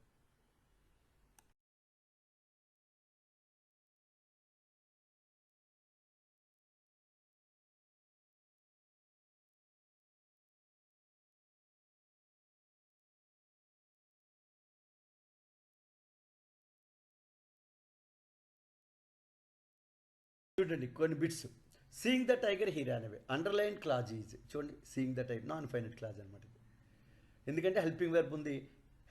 చూడండి కొన్ని bits. Seeing the tiger he ran away, underline clause is. చూడండి seeing the tiger non finite clause అనమాట. ఎందుకంటే హెల్పింగ్ వెర్బ్ ఉంది,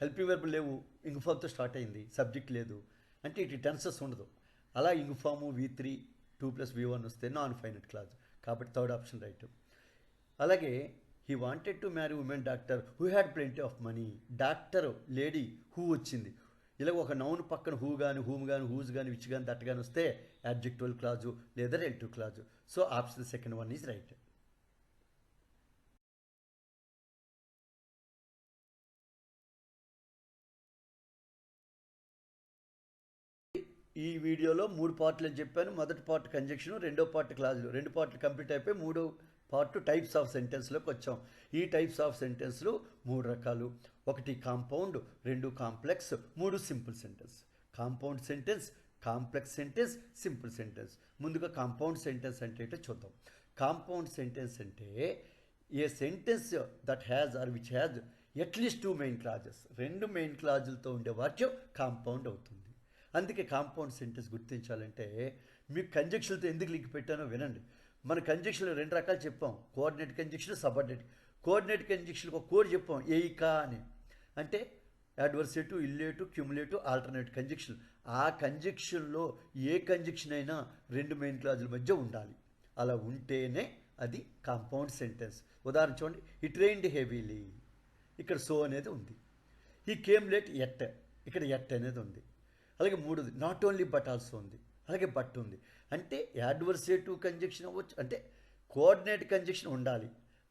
హెల్పింగ్ వెర్బ్ లేవు, ఇంగ్ ఫామ్తో స్టార్ట్ అయింది, సబ్జెక్ట్ లేదు అంటే ఇటు టెన్సెస్ ఉండదు. అలా ఇంగ్ ఫాము V3 2+V1 వస్తే నాన్ ఫైనైట్ క్లాజ్. కాబట్టి థర్డ్ ఆప్షన్ రైట్. అలాగే he wanted to marry women doctor who had plenty of money. Doctor lady who వచ్చింది. ఇలా ఒక నౌన్ పక్కన హూ కానీ హూమ్ కానీ హూజ్ కానీ విచ్ కానీ దట్ కానీ వస్తే యాడ్జెక్టివల్ క్లాజు లేదా relative clause. So option second one is right. ఈ వీడియోలో 3 పార్ట్లు అని చెప్పాను. మొదటి పార్ట్ కంజంక్షన్, రెండో పార్ట్ క్లాజులు. 2 పార్ట్లు కంప్లీట్ అయిపోయి మూడో పార్ట్ టైప్స్ ఆఫ్ సెంటెన్స్లోకి వచ్చాం. ఈ టైప్స్ ఆఫ్ సెంటెన్స్లు 3 రకాలు. 1 compound, 2 complex, 3 simple sentence. Compound sentence, complex sentence, simple sentence. ముందుగా కాంపౌండ్ సెంటెన్స్ అంటే ఏంటో చూద్దాం. కాంపౌండ్ సెంటెన్స్ అంటే a sentence that has or which has at least 2 main clauses. 2 main క్లాజులతో ఉండే వాక్యం కాంపౌండ్ అవుతుంది. అందుకే కాంపౌండ్ సెంటెన్స్ గుర్తించాలంటే మీకు కంజంక్షన్తో ఎందుకు లింక్ పెట్టానో వినండి. మన కంజంక్షన్లో 2 రకాలు చెప్పాం, కోఆర్డినేట్ కంజంక్షన్, సబార్డినేట్. కోఆర్డినేట్ కంజంక్షన్కి ఒక కోడ్ చెప్పాం, ఏయికా అని. అంటే అడ్వర్సేటివ్, ఇల్లేటివ్, క్యుములేటివ్, ఆల్టర్నేటివ్ కంజంక్షన్. ఆ కంజంక్షన్లో ఏ కంజంక్షన్ అయినా 2 మెయిన్ క్లాజుల మధ్య ఉండాలి. అలా ఉంటేనే అది కాంపౌండ్ సెంటెన్స్. ఉదాహరణ చూడండి, హీ ట్రైన్డ్ హెవీలీ, ఇక్కడ సో అనేది ఉంది. హీ కేమ్ లేట్ ఎట్, ఇక్కడ ఎట్ అనేది ఉంది. అలాగే 3ది నాట్ ఓన్లీ బట్ ఆల్సో ఉంది. అలాగే బట్ ఉంది. అంటే యాడ్వర్సేటివ్ కంజంక్షన్ అవ్వచ్చు, అంటే కోఆర్డినేట్ కంజంక్షన్ ఉండాలి.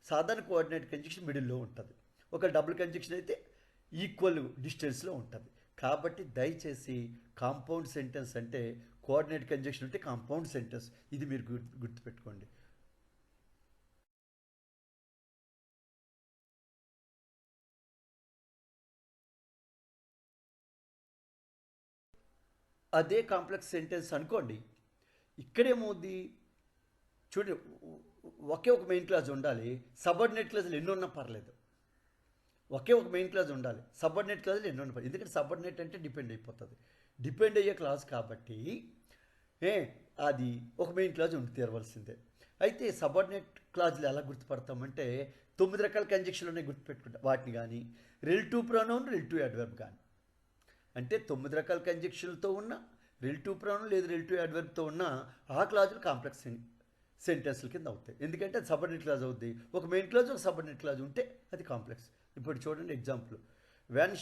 సాధారణ కోఆర్డినేట్ కంజంక్షన్ మిడిల్లో ఉంటుంది. ఒక డబుల్ కంజంక్షన్ అయితే ఈక్వల్ డిస్టెన్స్లో ఉంటుంది. కాబట్టి దయచేసి కాంపౌండ్ సెంటెన్స్ అంటే కోఆర్డినేట్ కంజంక్షన్ అంటే కాంపౌండ్ సెంటెన్స్. ఇది మీరు గుర్తుపెట్టుకోండి. అదే కాంప్లెక్స్ సెంటెన్స్ అనుకోండి. ఇక్కడేమవుద్ది చూడండి, ఒకే ఒక మెయిన్ క్లాజ్ ఉండాలి. సబార్డినేట్ క్లాజులు ఎన్ని ఉన్నా పర్లేదు. ఒకే ఒక మెయిన్ క్లాజ్ ఉండాలి, సబార్డినేట్ క్లాజులు ఎన్ని ఉన్నా పర్లేదు. ఎందుకంటే సబార్డినేట్ అంటే డిపెండ్ అయిపోతుంది. డిపెండ్ అయ్యే క్లాజ్ కాబట్టి అది ఒక మెయిన్ క్లాజ్ ఉండి తీరవలసిందే. అయితే సబార్డినేట్ క్లాజులు ఎలా గుర్తుపడతామంటే 9 రకాల కంజంక్షన్లు ఉన్నాయి, గుర్తుపెట్టుకుంటాం. వాటిని కానీ రిలేటివ్ ప్రొనౌన్, రిలేటివ్ అడ్వర్బ్ కానీ, అంటే 9 రకాల కంజంక్షన్లతో ఉన్న రిలేటివ్ ప్రొనౌన్ లేదా రిలేటివ్ అడ్వర్బ్తో ఉన్న ఆ క్లాజులు కాంప్లెక్స్ సెంటెన్స్ల కింద అవుతాయి. ఎందుకంటే అది సబార్డినేట్ క్లాజ్ అవుద్ది. ఒక మెయిన్ క్లాజ్, ఒక సబార్డినేట్ క్లాజ్ ఉంటే అది కాంప్లెక్స్. ఇప్పుడు చూడండి example, when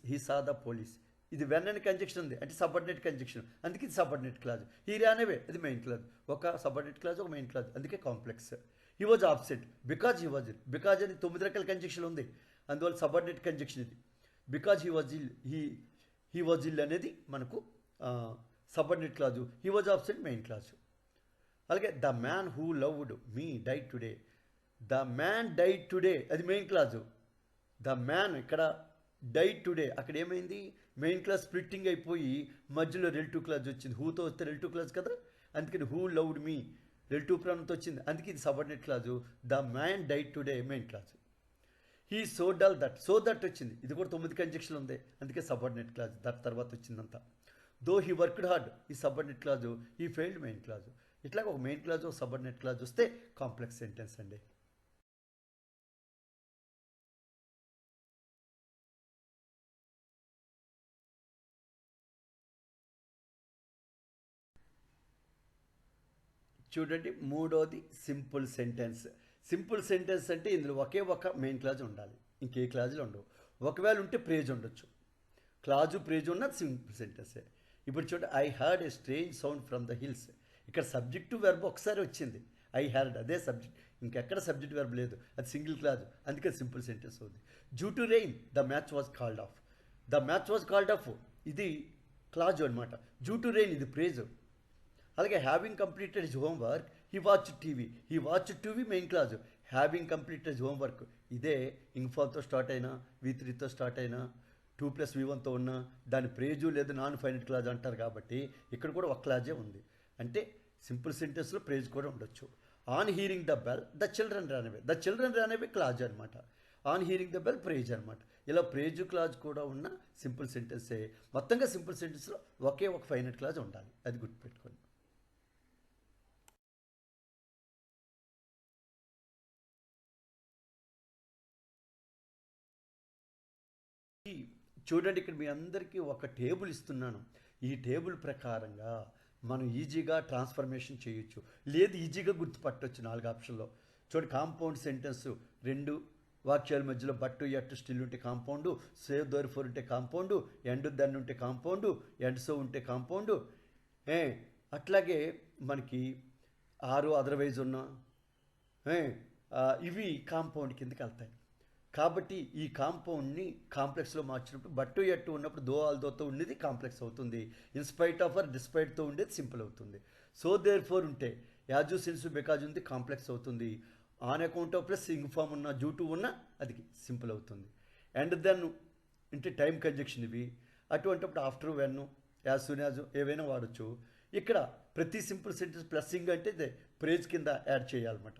he saw the police. ఇది వెన్ అని కంజంక్షన్ ఉంది అంటే సబార్డినేట్ కంజంక్షన్, అందుకే ఇది subordinate clause. He ran away, అది మెయిన్ క్లాజ్. ఒక సబార్డినేట్ క్లాజ్, ఒక మెయిన్ క్లాజ్, అందుకే complex. He was absent because he was ill. Because అని 9 రకాల కంజంక్షన్ ఉంది, అందువల్ల సబార్డినేట్ కంజంక్షన్ ఇది. Because he was ill, he was ఇల్ అనేది మనకు subordinate clause. He was absent main clause. అలాగే the man who loved me died today. The man died today అది మెయిన్ క్లాజు. ద మ్యాన్ ఇక్కడ డైడ్ టుడే, అక్కడ ఏమైంది, మెయిన్ క్లాజ్ స్ప్లిట్టింగ్ అయిపోయి మధ్యలో రిలేటివ్ క్లాజ్ వచ్చింది. హూతో వస్తే రిలేటివ్ క్లాజ్ కదా, అందుకని హూ లవ్డ్ మీ రిలేటివ్ ప్రాణంతో వచ్చింది, అందుకే ఇది subordinate clause. The man died today main clause. He so dull that, so that వచ్చింది, ఇది కూడా 9 కంజంక్షన్ ఉంది, అందుకే సబార్డినేట్ క్లాజ్. దట్ తర్వాత వచ్చిందంతా. దో హీ వర్క్డ్ హార్డ్ ఈ subordinate clause. He failed main clause. ఇట్లా ఒక మెయిన్ క్లాజ్, ఒక సబార్డినేట్ క్లాజ్ వస్తే కాంప్లెక్స్ సెంటెన్స్ అండి. చూడండి 3వది సింపుల్ సెంటెన్స్. సింపుల్ సెంటెన్స్ అంటే ఇందులో ఒకే ఒక మెయిన్ క్లాజ్ ఉండాలి, ఇంకే క్లాజులు ఉండవు. ఒకవేళ ఉంటే ప్రేజ్ ఉండొచ్చు. క్లాజు ప్రేజ్ ఉన్నది సింపుల్ సెంటెన్సే. ఇప్పుడు చూడండి, I heard a strange sound from the hills. ఇక్కడ సబ్జెక్టు వెర్బ్ ఒకసారి వచ్చింది, ఐ హ్యాడ్, అదే సబ్జెక్ట్, ఇంకెక్కడ సబ్జెక్ట్ వెర్బ్ లేదు, అది సింగిల్ క్లాజ్, అందుకే సింపుల్ సెంటెన్స్ ఉంది. Due to rain the match was called of. The match was called of ఇది క్లాజ్ అనమాట. డ్యూ టు రెయిన్ ఇది ప్రేజ్. అలాగే having completed his homework he watch TV. He watch TV main clause. Having completed his homework ఇదే ఇంగ్ఫాల్తో స్టార్ట్ అయినా V3తో స్టార్ట్ అయినా 2+V1తో ఉన్న దాని ప్రేజు లేదు నాన్ ఫైనైట్ క్లాజ్ అంటారు. కాబట్టి ఇక్కడ కూడా ఒక క్లాజే ఉంది. అంటే సింపుల్ సెంటెన్స్లో ప్రేజ్ కూడా ఉండొచ్చు. On hearing the bell the children run away. The children run away clause అనమాట. On hearing the bell phrase అనమాట. ఇలా ప్రేజు క్లాజ్ కూడా ఉన్న సింపుల్ సెంటెన్సే. మొత్తంగా సింపుల్ సెంటెన్స్లో ఒకే ఒక ఫైనైట్ క్లాజ్ ఉండాలి, అది గుర్తుపెట్టుకోండి. చూడండి, ఇక్కడ మీ అందరికీ ఒక టేబుల్ ఇస్తున్నాను. ఈ టేబుల్ ప్రకారంగా మనం ఈజీగా ట్రాన్స్ఫర్మేషన్ చేయొచ్చు, లేదు ఈజీగా గుర్తుపట్టవచ్చు 4 ఆప్షన్లో. చూడండి, కాంపౌండ్ సెంటెన్స్ 2 వాక్యాల మధ్యలో బట్ ఎట్ స్టిల్ ఉంటే కాంపౌండు, సేవ్ దోర్ ఫోర్ ఉంటే కాంపౌండు, ఎండ్ దన్ ఉంటే కాంపౌండు, ఎండ్ సో ఉంటే కాంపౌండు. అట్లాగే మనకి 6 అదర్వైజ్ ఉన్న ఇవి కాంపౌండ్ కిందకి వెళ్తాయి. కాబట్టి ఈ కాంపౌండ్ని కాంప్లెక్స్లో మార్చినప్పుడు బట్టు ఎట్టు ఉన్నప్పుడు దో ఆల్దోతో ఉండేది కాంప్లెక్స్ అవుతుంది. ఇన్స్పైట్ ఆఫ్ ఆర్ డిస్పైట్తో ఉండేది సింపుల్ అవుతుంది. సో దేర్ ఫోర్ ఉంటే యాజు సిన్స్ బికాజ్ ఉంది కాంప్లెక్స్ అవుతుంది. On account of plus ing form ఉన్న జూ టు ఉన్న అది సింపుల్ అవుతుంది. అండ్ దెన్ అంటే టైం కంజక్షన్ ఇవి. అటువంటిప్పుడు after when as soon as ఏవైనా వాడచ్చు. ఇక్కడ ప్రతి సింపుల్ సెంటెన్స్ ప్లస్ సింగ్ అంటే ప్రేజ్ కింద యాడ్ చేయాలన్నమాట.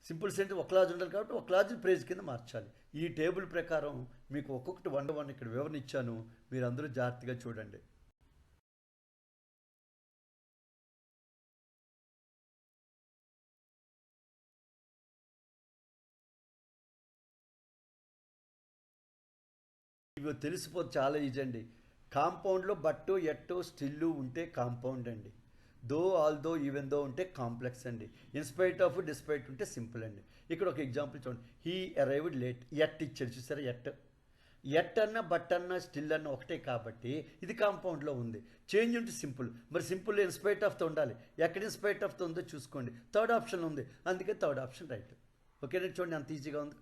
సింపుల్ సెంటెన్స్ ఒక క్లాజ్ ఉండాలి కాబట్టి ఒక క్లాజ్ ప్రేజ్ కింద మార్చాలి. ఈ టేబుల్ ప్రకారం మీకు ఒక్కొక్కటి 1 ఇక్కడ వివరణ ఇచ్చాను, మీరు అందరూ జాగ్రత్తగా చూడండి. ఇవి తెలిసిపోతే చాలా ఈజీ అండి. కాంపౌండ్లో బట్టు ఎట్టు స్టిల్లు ఉంటే కాంపౌండ్ అండి. దో ఆల్దో ఈవెన్ దో ఉంటే కాంప్లెక్స్ అండి. ఇన్స్పైట్ ఆఫ్ డిస్పైట్ ఉంటే సింపుల్ అండి. ఇక్కడ ఒక ఎగ్జాంపుల్ చూడండి. He arrived late. ఎట్ ఇచ్చారు చూసారా, ఎట్ అన్న బట్ అన్న స్టిల్ అన్న ఒకటే కాబట్టి ఇది కాంపౌండ్లో ఉంది. చేంజ్ ఉంటే సింపుల్. మరి సింపుల్ ఇన్స్పైట్ ఆఫ్తో ఉండాలి. ఎక్కడ ఇన్స్పైట్ ఆఫ్తో ఉందో చూసుకోండి. థర్డ్ ఆప్షన్ ఉంది, అందుకే థర్డ్ ఆప్షన్ రైట్. ఓకేనా, చూడండి అంత ఈజీగా ఉంది.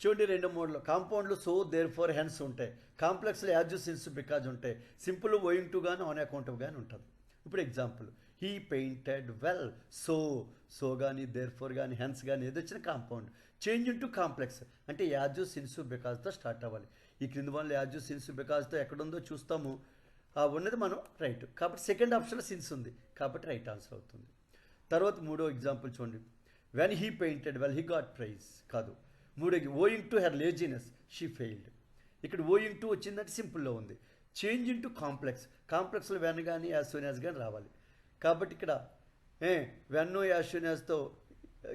చూడండి, 2 మోడ్లో కాంపౌండ్లో సో దేర్ ఫోర్ హెన్స్ ఉంటాయి. కాంప్లెక్స్లో యాజ్ సిన్స్ బికాజ్ ఉంటాయి. సింపుల్ ఓయింగ్ టు కానీ ఆన్ అకౌంట్ కానీ ఉంటుంది. ఇప్పుడు example, he painted well. So కానీ దేర్ ఫోర్ కానీ హెన్స్ కానీ ఏది వచ్చిన కాంపౌండ్. చేంజ్ ఇంటూ కాంప్లెక్స్ అంటే యాజ్ సిన్స్ బికాజ్తో స్టార్ట్ అవ్వాలి. ఈ క్రింది వాళ్ళు యాజ్ సిన్స్ బికాజ్తో ఎక్కడుందో చూస్తాము, ఉన్నది మనం రైట్. కాబట్టి సెకండ్ ఆప్షన్లో సిన్స్ ఉంది కాబట్టి రైట్ ఆన్సర్ అవుతుంది. తర్వాత 3వ ఎగ్జాంపుల్ చూడండి. When he painted well he got prize కాదు. 3 owing to her laziness she failed. ఇక్కడ ఓయింగ్ టు వచ్చిందంటే సింపుల్లో ఉంది. చేంజ్ ఇంటూ కాంప్లెక్స్లో వెన్ కానీ యాజ్ సూన్ యాజ్ కానీ రావాలి. కాబట్టి ఇక్కడ వెన్ యాజ్ సూన్ యాజ్తో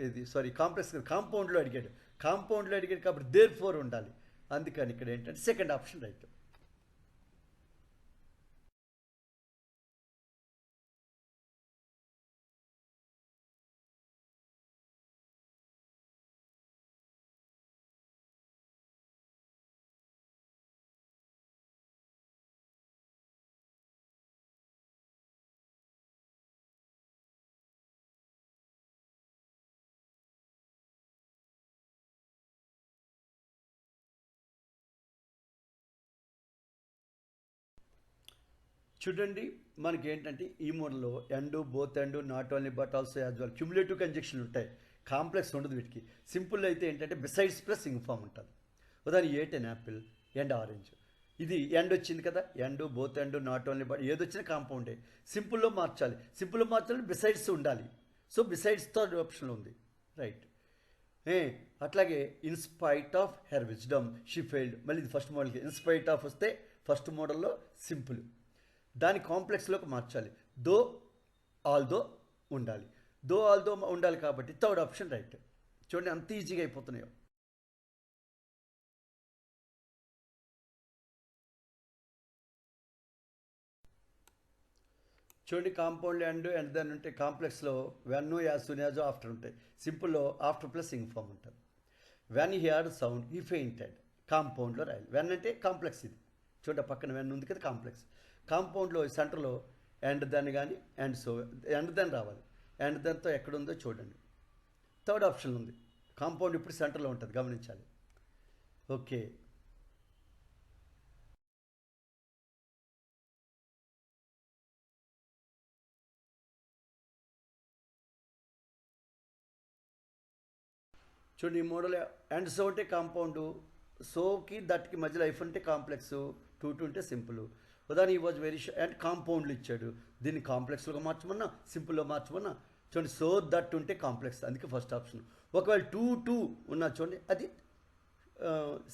ఇది కాంప్లెక్స్ కాంపౌండ్లో అడిగాడు కాబట్టి దేర్ ఫోర్ ఉండాలి. అందుకని ఇక్కడ ఏంటంటే సెకండ్ ఆప్షన్ రైట్. చూడండి, మనకి ఏంటంటే ఈ మోడల్లో end both and not only but also as well cumulative conjunction ఉంటాయి. కాంప్లెక్స్ ఉండదు వీటికి. సింపుల్ అయితే ఏంటంటే బిసైడ్స్ ప్లస్ ఇంఫామ్ ఉంటుంది. ఉదాహరణ ate an apple and orange. ఇది ఎండ్ వచ్చింది కదా, and both and not only but ఏదొచ్చినా కాంపౌండే. సింపుల్లో మార్చాలి బిసైడ్స్ ఉండాలి. సో బిసైడ్స్ థర్డ్ ఆప్షన్లో ఉంది రైట్. అట్లాగే in spite of her wisdom she failed. మళ్ళీ ఇది ఫస్ట్ మోడల్కి ఇన్స్పైట్ ఆఫ్ వస్తే ఫస్ట్ మోడల్లో సింపుల్, దాని కాంప్లెక్స్లోకి మార్చాలి. దో ఆల్దో ఉండాలి. దో ఆల్దో ఉండాలి కాబట్టి థర్డ్ ఆప్షన్ రైట్. చూడండి అంత ఈజీగా అయిపోతున్నాయో. చూడండి కాంపౌండ్ అండ్ దెన్ ఉంటే కాంప్లెక్స్లో when as soon as after ఉంటాయి. సింపుల్లో ఆఫ్టర్ ప్లస్ ఇంగ్ ఫామ్ ఉంటుంది. When he had sound he fainted. కాంపౌండ్లో రాయాలి. వెన్ అంటే కాంప్లెక్స్ ఇది. చూడండి పక్కన వెన్ ఉంది కదా కాంప్లెక్స్. కాంపౌండ్లో సెంటర్లో అండ్ దెన్ కానీ అండ్ సో అండ్ దెన్ రావాలి. అండ్ దెన్తో ఎక్కడుందో చూడండి. థర్డ్ ఆప్షన్ ఉంది. కాంపౌండ్ ఇప్పుడు సెంటర్లో ఉంటుంది, గమనించాలి. ఓకే. చూడండి ఈ మోడల్ అండ్ సో అంటే కాంపౌండు, సోకి దట్కి మధ్యలో లైఫ్ అంటే కాంప్లెక్స్, టూ ఉంటే సింపుల్. ఉదాహరణ ఈ వాజ్ వెరీ అండ్ కాంపౌండ్లు ఇచ్చాడు. దీన్ని కాంప్లెక్స్లో మార్చమన్నా సింపుల్లో మార్చమన్నా. చూడండి సో దట్ ఉంటే కాంప్లెక్స్, అందుకే ఫస్ట్ ఆప్షన్. ఒకవేళ టూ ఉన్నా చూడండి అది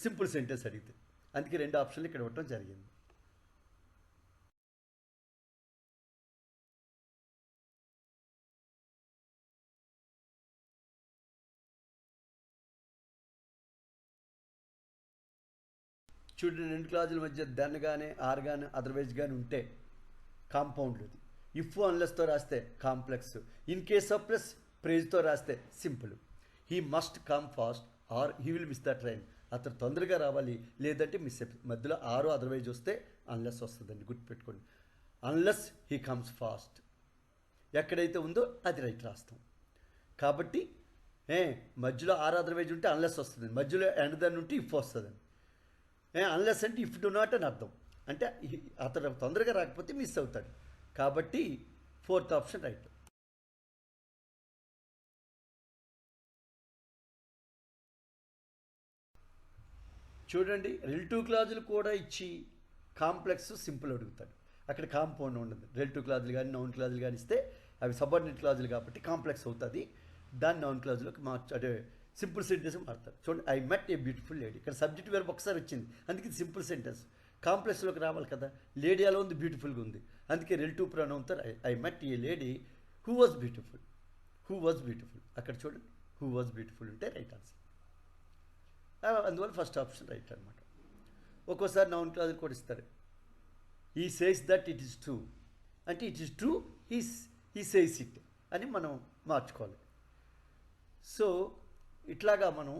సింపుల్ సెంటెన్స్ అడిగితే, అందుకే రెండు ఆప్షన్లు ఇక్కడ ఇవ్వటం జరిగింది. చూడండి రెండు క్లాజుల మధ్య దెన్ కానీ ఆర్ కానీ అదర్వైజ్ కానీ ఉంటే కాంపౌండ్లు ఇది. ఇఫ్ అన్లెస్తో రాస్తే complex. In case of plus ప్రేజ్తో రాస్తే simple. He must come fast or he will miss the train. అతను తొందరగా రావాలి లేదంటే మిస్ అయిపోతుంది. మధ్యలో ఆరు అదర్వైజ్ వస్తే అన్లెస్ వస్తుందండి, గుర్తుపెట్టుకోండి. అన్లెస్ హీ కమ్స్ ఫాస్ట్ ఎక్కడైతే ఉందో అది రైట్ రాస్తాం. కాబట్టి మధ్యలో ఆరు అదర్వైజ్ ఉంటే అన్లెస్ వస్తుంది, మధ్యలో ఎండ్ దన్ ఉంటే ఇఫ్ వస్తుందండి. అన్లెస్ అంటే ఇఫ్ డు నాట్ అని అర్థం. అంటే అతను తొందరగా రాకపోతే మిస్ అవుతాడు. కాబట్టి ఫోర్త్ ఆప్షన్ రైట్. చూడండి రిలేటివ్ క్లాజులు కూడా ఇచ్చి కాంప్లెక్స్ సింపుల్ అడుగుతాడు. అక్కడ కాంపౌండ్ ఉండదు. రిలేటివ్ క్లాజులు కానీ నౌన్ క్లాజులు కానీ ఇస్తే అవి సబార్డినేట్ క్లాజులు కాబట్టి కాంప్లెక్స్ అవుతుంది. దాన్ని నౌన్ క్లాజులోకి అంటే సింపుల్ సెంటెన్స్ మారుతారు. చూడండి I met a beautiful lady. ఇక్కడ సబ్జెక్ట్ వేరే ఒకసారి వచ్చింది, అందుకే సింపుల్ సెంటెన్స్. కాంప్లెక్స్లోకి రావాలి కదా. లేడీ అలా ఉంది, బ్యూటిఫుల్గా ఉంది, అందుకే రిలేటివ్ ప్రొనౌన్తో I met a lady who was beautiful. Who was beautiful అక్కడ చూడండి, హూ వాజ్ బ్యూటిఫుల్ ఉంటే రైట్ ఆన్సర్. అందువల్ల ఫస్ట్ ఆప్షన్ రైట్ అనమాట. ఒక్కోసారి నౌన్ క్లాజులు కూడా ఇస్తారు. He says that it is true అంటే it is true, he says it అని మనం మార్చుకోవాలి. సో ఇట్లాగా మనం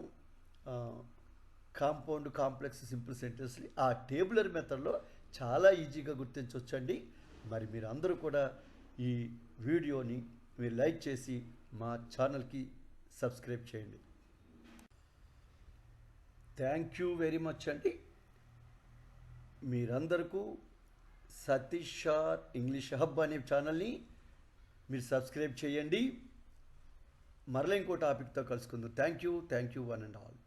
కాంపౌండ్ కాంప్లెక్స్ సింపుల్ సెంటెన్స్ని ఆ టేబులర్ మెథడ్లో చాలా ఈజీగా గుర్తించవచ్చండి. మరి మీరు అందరూ కూడా ఈ వీడియోని మీరు లైక్ చేసి మా ఛానల్కి సబ్స్క్రైబ్ చేయండి. థ్యాంక్ యూ వెరీ మచ్ అండి. మీరందరికీ సతీష్ షార్ ఇంగ్లీష్ హబ్ అనే ఛానల్ని మీరు సబ్స్క్రైబ్ చేయండి. మరలా ఇంకో టాపిక్తో కలుసుకుందాం. Thank you one and all.